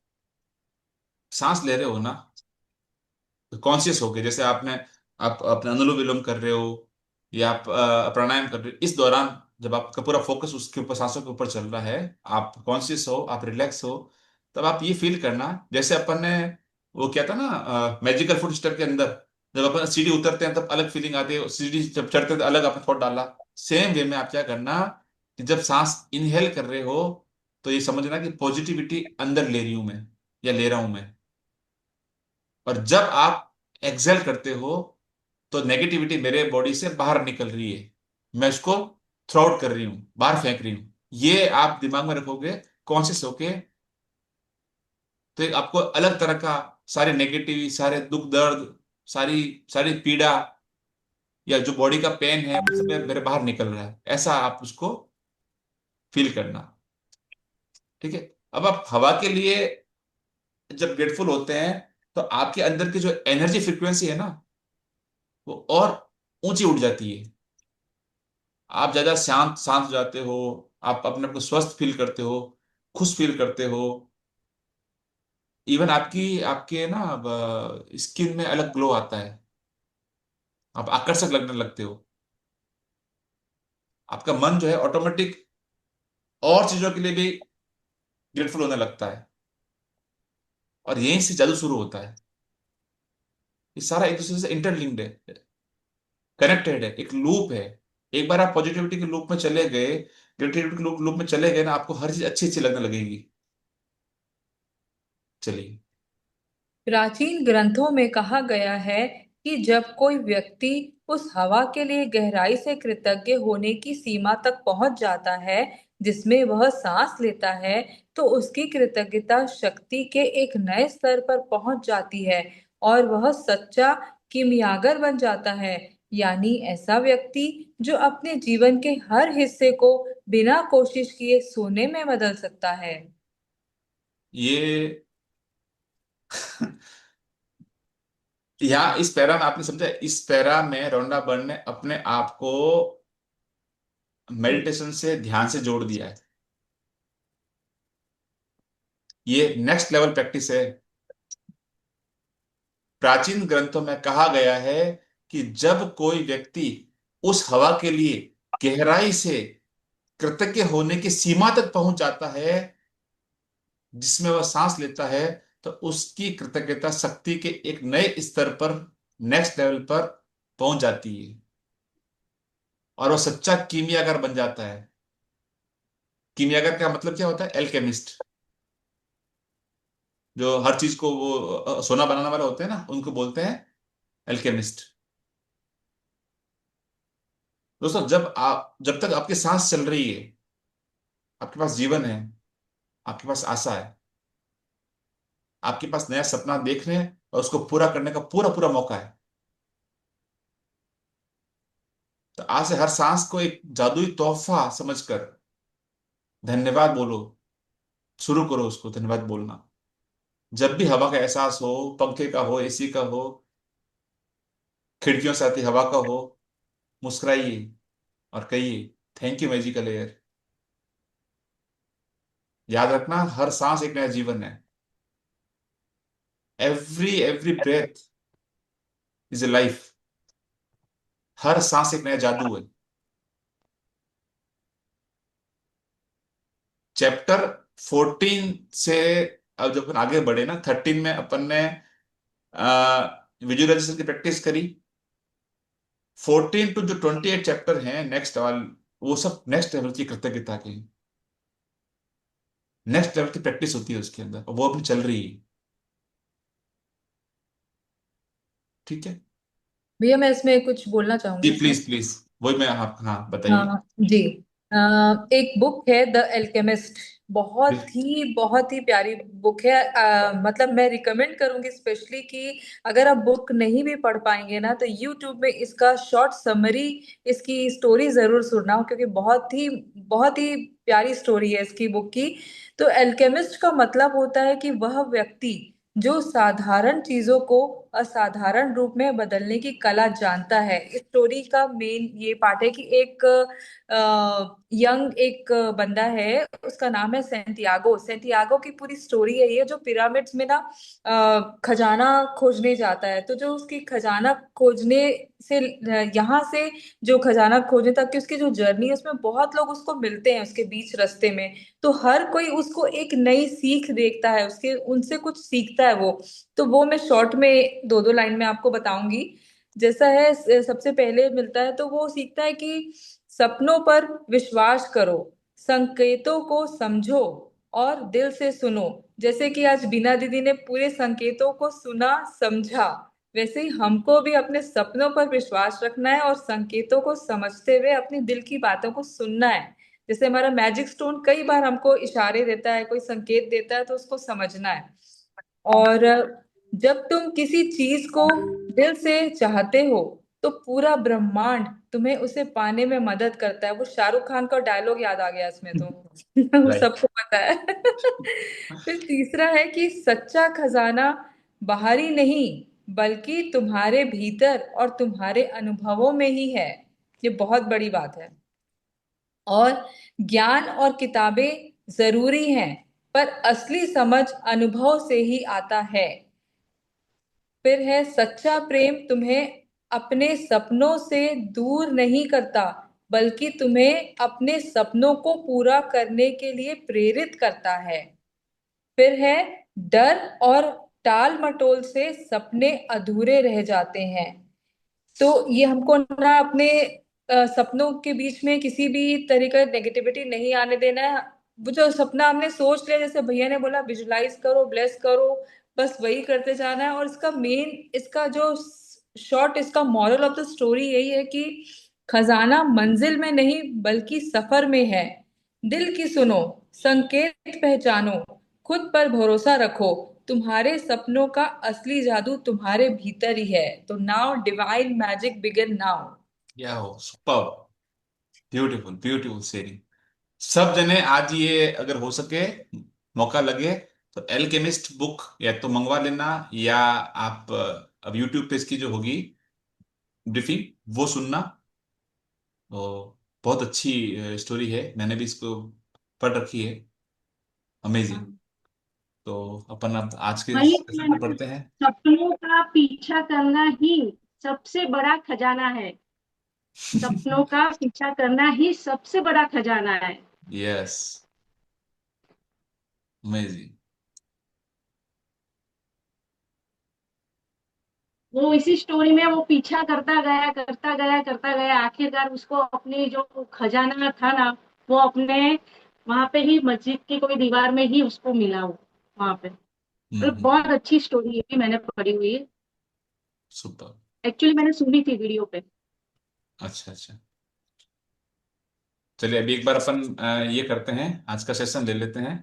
S1: सांस ले रहे हो ना, कॉन्शियस होके, जैसे आप अपने अनुलोम विलोम कर रहे हो, या आप प्राणायाम कर रहे हो, इस दौरान जब आपका पूरा फोकस उसके ऊपर, सांसों के ऊपर चल रहा है, आप कॉन्शियस हो, आप रिलैक्स हो, तब आप ये फील करना जैसे अपन ने वो किया था ना मैजिकल फुट स्टेप के अंदर, जब अपन सीढ़ी उतरते हैं तब अलग फीलिंग आती है, सीढ़ी जब चढ़ते हैं तो अलग आपने थॉट डाला। सेम वे में आप क्या करना कि जब सांस इनहेल कर रहे हो तो ये समझना कि पॉजिटिविटी अंदर ले रही हूं मैं या ले रहा हूं मैं, और जब आप एक्सेल करते हो तो नेगेटिविटी मेरे बॉडी से बाहर निकल रही है, मैं उसको थ्रो आउट कर रही हूँ, बाहर फेंक रही हूँ। ये आप दिमाग में रखोगे कॉन्शियस होके, तो एक आपको अलग तरह का सारे नेगेटिव, सारे दुख दर्द, सारी सारी पीड़ा या जो बॉडी का पेन है वो सब मेरे बाहर निकल रहा है, ऐसा आप उसको फील करना। ठीक है। अब आप हवा के लिए जब ग्रेटफुल होते हैं तो आपके अंदर की जो एनर्जी फ्रीक्वेंसी है ना, वो और ऊंची उठ जाती है, आप ज्यादा शांत शांत हो जाते हो, आप अपने आप को स्वस्थ फील करते हो, खुश फील करते हो। इवन आपकी आपके ना स्किन में अलग ग्लो आता है, आप आकर्षक लगने लगते हो, आपका मन जो है ऑटोमेटिक और चीजों के लिए भी ग्रेटफुल होने लगता है, और यहीं से जादू शुरू होता है। ये सारा एक दूसरे से इंटरलिंक्ड है, कनेक्टेड है, एक लूप है। एक बार आप पॉजिटिविटी के लूप में चले गए, ग्रेटिट्यूड के लूप लूप में चले गए ना, आपको हर चीज अच्छी अच्छी लगने लगेगी। चलिए।
S6: प्राचीन ग्रंथों में कहा गया है कि जब कोई व्यक्ति उस हवा के लिए गहराई से कृतज्ञ होने की सीमा तक पहुंच जाता है जिसमें वह सांस लेता है, तो उसकी कृतज्ञता शक्ति के एक नए स्तर पर पहुंच जाती है और वह सच्चा किमियागर बन जाता है। यानी ऐसा व्यक्ति जो अपने जीवन के हर हिस्से को बिना कोशिश किए सोने में बदल सकता है।
S1: ये यहाँ इस पैरा में आपने समझा, इस पैरा में रोंडा बर्न ने अपने आप को मेडिटेशन से, ध्यान से जोड़ दिया है। ये नेक्स्ट लेवल प्रैक्टिस है। प्राचीन ग्रंथों में कहा गया है कि जब कोई व्यक्ति उस हवा के लिए गहराई से कृतज्ञ होने की सीमा तक पहुंच जाता है जिसमें वह सांस लेता है, तो उसकी कृतज्ञता शक्ति के एक नए स्तर पर, नेक्स्ट लेवल पर पहुंच जाती है, और वह सच्चा कीमियागर बन जाता है। कीमियागर का मतलब क्या होता है? एल्केमिस्ट। जो हर चीज को वो सोना बनाने वाले होते हैं ना, उनको बोलते हैं एल्केमिस्ट। दोस्तों, जब तक आपकी सांस चल रही है, आपके पास जीवन है, आपके पास आशा है, आपके पास नया सपना देखने और उसको पूरा करने का पूरा पूरा मौका है। तो आज से हर सांस को एक जादुई तोहफा समझकर धन्यवाद बोलो, शुरू करो उसको धन्यवाद बोलना। जब भी हवा का एहसास हो, पंखे का हो, एसी का हो, खिड़कियों से आती हवा का हो, मुस्कुराइए और कहिए, थैंक यू मैजिकल एयर। याद रखना, हर सांस एक नया जीवन है। Every breath is a life. हर सांस एक नया जादू है। चैप्टर 14 से अब जब अपन आगे बढ़े ना, 13 में अपन ने विजुअलाइजेशन की प्रैक्टिस करी। 14 टू जो 28 चैप्टर हैं नेक्स्ट वाल, वो सब नेक्स्ट लेवल की कृतज्ञता के, नेक्स्ट लेवल की प्रैक्टिस होती है उसके अंदर, और वो अभी चल रही है। ठीक है।
S6: भैया मैं इसमें कुछ बोलना
S1: जी
S6: चाहूंगी इसमें।
S1: प्लीज प्लीज, वही मैं, हाँ हाँ बताइए।
S6: हाँ जी। एक बुक है द एल्केमिस्ट, बहुत ही प्यारी बुक है। मतलब मैं रिकमेंड करूंगी स्पेशली कि अगर आप बुक नहीं भी पढ़ पाएंगे ना, तो यूट्यूब में इसका शॉर्ट समरी, इसकी स्टोरी जरूर सुनना हो, क्योंकि बहुत ही प्यारी स्टोरी है इसकी बुक की। तो एल्केमिस्ट का मतलब होता है कि वह व्यक्ति जो साधारण चीजों को असाधारण रूप में बदलने की कला जानता है। इस स्टोरी का मेन ये पार्ट है कि एक एक बंदा है, उसका नाम है सेंटियागो। सेंटियागो की पूरी स्टोरी है ये, जो पिरामिड्स में ना खजाना खोजने जाता है। तो जो उसकी खजाना खोजने से यहाँ से जो खजाना खोजने तक की उसकी जो जर्नी है उसमें बहुत लोग उसको मिलते हैं उसके बीच रास्ते में। तो हर कोई उसको एक नई सीख देखता है, उसके उनसे कुछ सीखता है वो। तो वो मैं शॉर्ट में दो दो लाइन में आपको बताऊंगी। जैसा है सबसे पहले मिलता है तो वो सीखता है कि सपनों पर विश्वास करो, संकेतों को समझो और दिल से सुनो। जैसे कि आज बीना दीदी ने पूरे संकेतों को सुना समझा, वैसे ही हमको भी अपने सपनों पर विश्वास रखना है और संकेतों को समझते हुए अपनी दिल की बातों को सुनना है। जैसे हमारा मैजिक स्टोन कई बार हमको इशारे देता है, कोई संकेत देता है, तो उसको समझना है। और जब तुम किसी चीज को दिल से चाहते हो तो पूरा ब्रह्मांड तुम्हें उसे पाने में मदद करता है। वो शाहरुख खान का डायलॉग याद आ गया इसमें तो। वो
S1: राइट।
S6: सबको पता है। फिर तीसरा है कि सच्चा खजाना बाहरी नहीं बल्कि तुम्हारे भीतर और तुम्हारे अनुभवों में ही है। ये बहुत बड़ी बात है। और ज्ञान और किताबें जरूरी हैं, पर असली समझ अनुभव से ही आता है। फिर है सच्चा प्रेम तुम्हें अपने सपनों से दूर नहीं करता बल्कि तुम्हें अपने सपनों को पूरा करने के लिए प्रेरित करता है। फिर है डर और टाल मटोल से सपने अधूरे रह जाते हैं। तो ये हमको ना अपने सपनों के बीच में किसी भी तरह का नेगेटिविटी नहीं आने देना है। वो जो सपना हमने सोच लिया, जैसे भैया ने बोला, विजुलाइज करो, ब्लेस करो, बस वही करते जाना है। और इसका मेन, इसका जो शॉर्ट, इसका मॉरल ऑफ द स्टोरी यही है कि खजाना मंजिल में नहीं बल्कि सफर में है। दिल की सुनो, संकेत पहचानो, खुद पर भरोसा रखो। तुम्हारे सपनों का असली जादू तुम्हारे भीतर ही है। तो now divine magic begin now.
S1: क्या हो, सुपर, ब्यूटीफुल ब्यूटीफुल शेयरिंग। सब जने आज ये अगर हो सके, मौका लगे, तो एल्केमिस्ट बुक या तो मंगवा लेना, या आप अब यूट्यूब पे इसकी जो होगी ब्रीफिंग वो सुनना। तो बहुत अच्छी स्टोरी है, मैंने भी इसको पढ़ रखी है। अमेजिंग।
S4: हाँ,
S1: तो अपन अब आज के
S4: वही
S1: सेशन में
S4: मैंने,
S1: पढ़ते हैं।
S4: सपनों का पीछा करना ही सबसे बड़ा खजाना है। सपनों का पीछा करना ही सबसे बड़ा खजाना है।
S1: Yes, amazing.
S4: वो इसी स्टोरी में वो पीछा करता गया करता गया करता गया, आखिरकार उसको अपनी जो खजाना था ना, वो अपने वहां पे ही मस्जिद की कोई दीवार में ही उसको मिला वो, वहां पे। मतलब बहुत अच्छी स्टोरी है, मैंने पढ़ी हुई है।
S1: सुपर।
S4: एक्चुअली मैंने सुनी थी वीडियो पे।
S1: अच्छा अच्छा। चलिए अभी एक बार अपन ये करते हैं, आज का सेशन ले लेते हैं।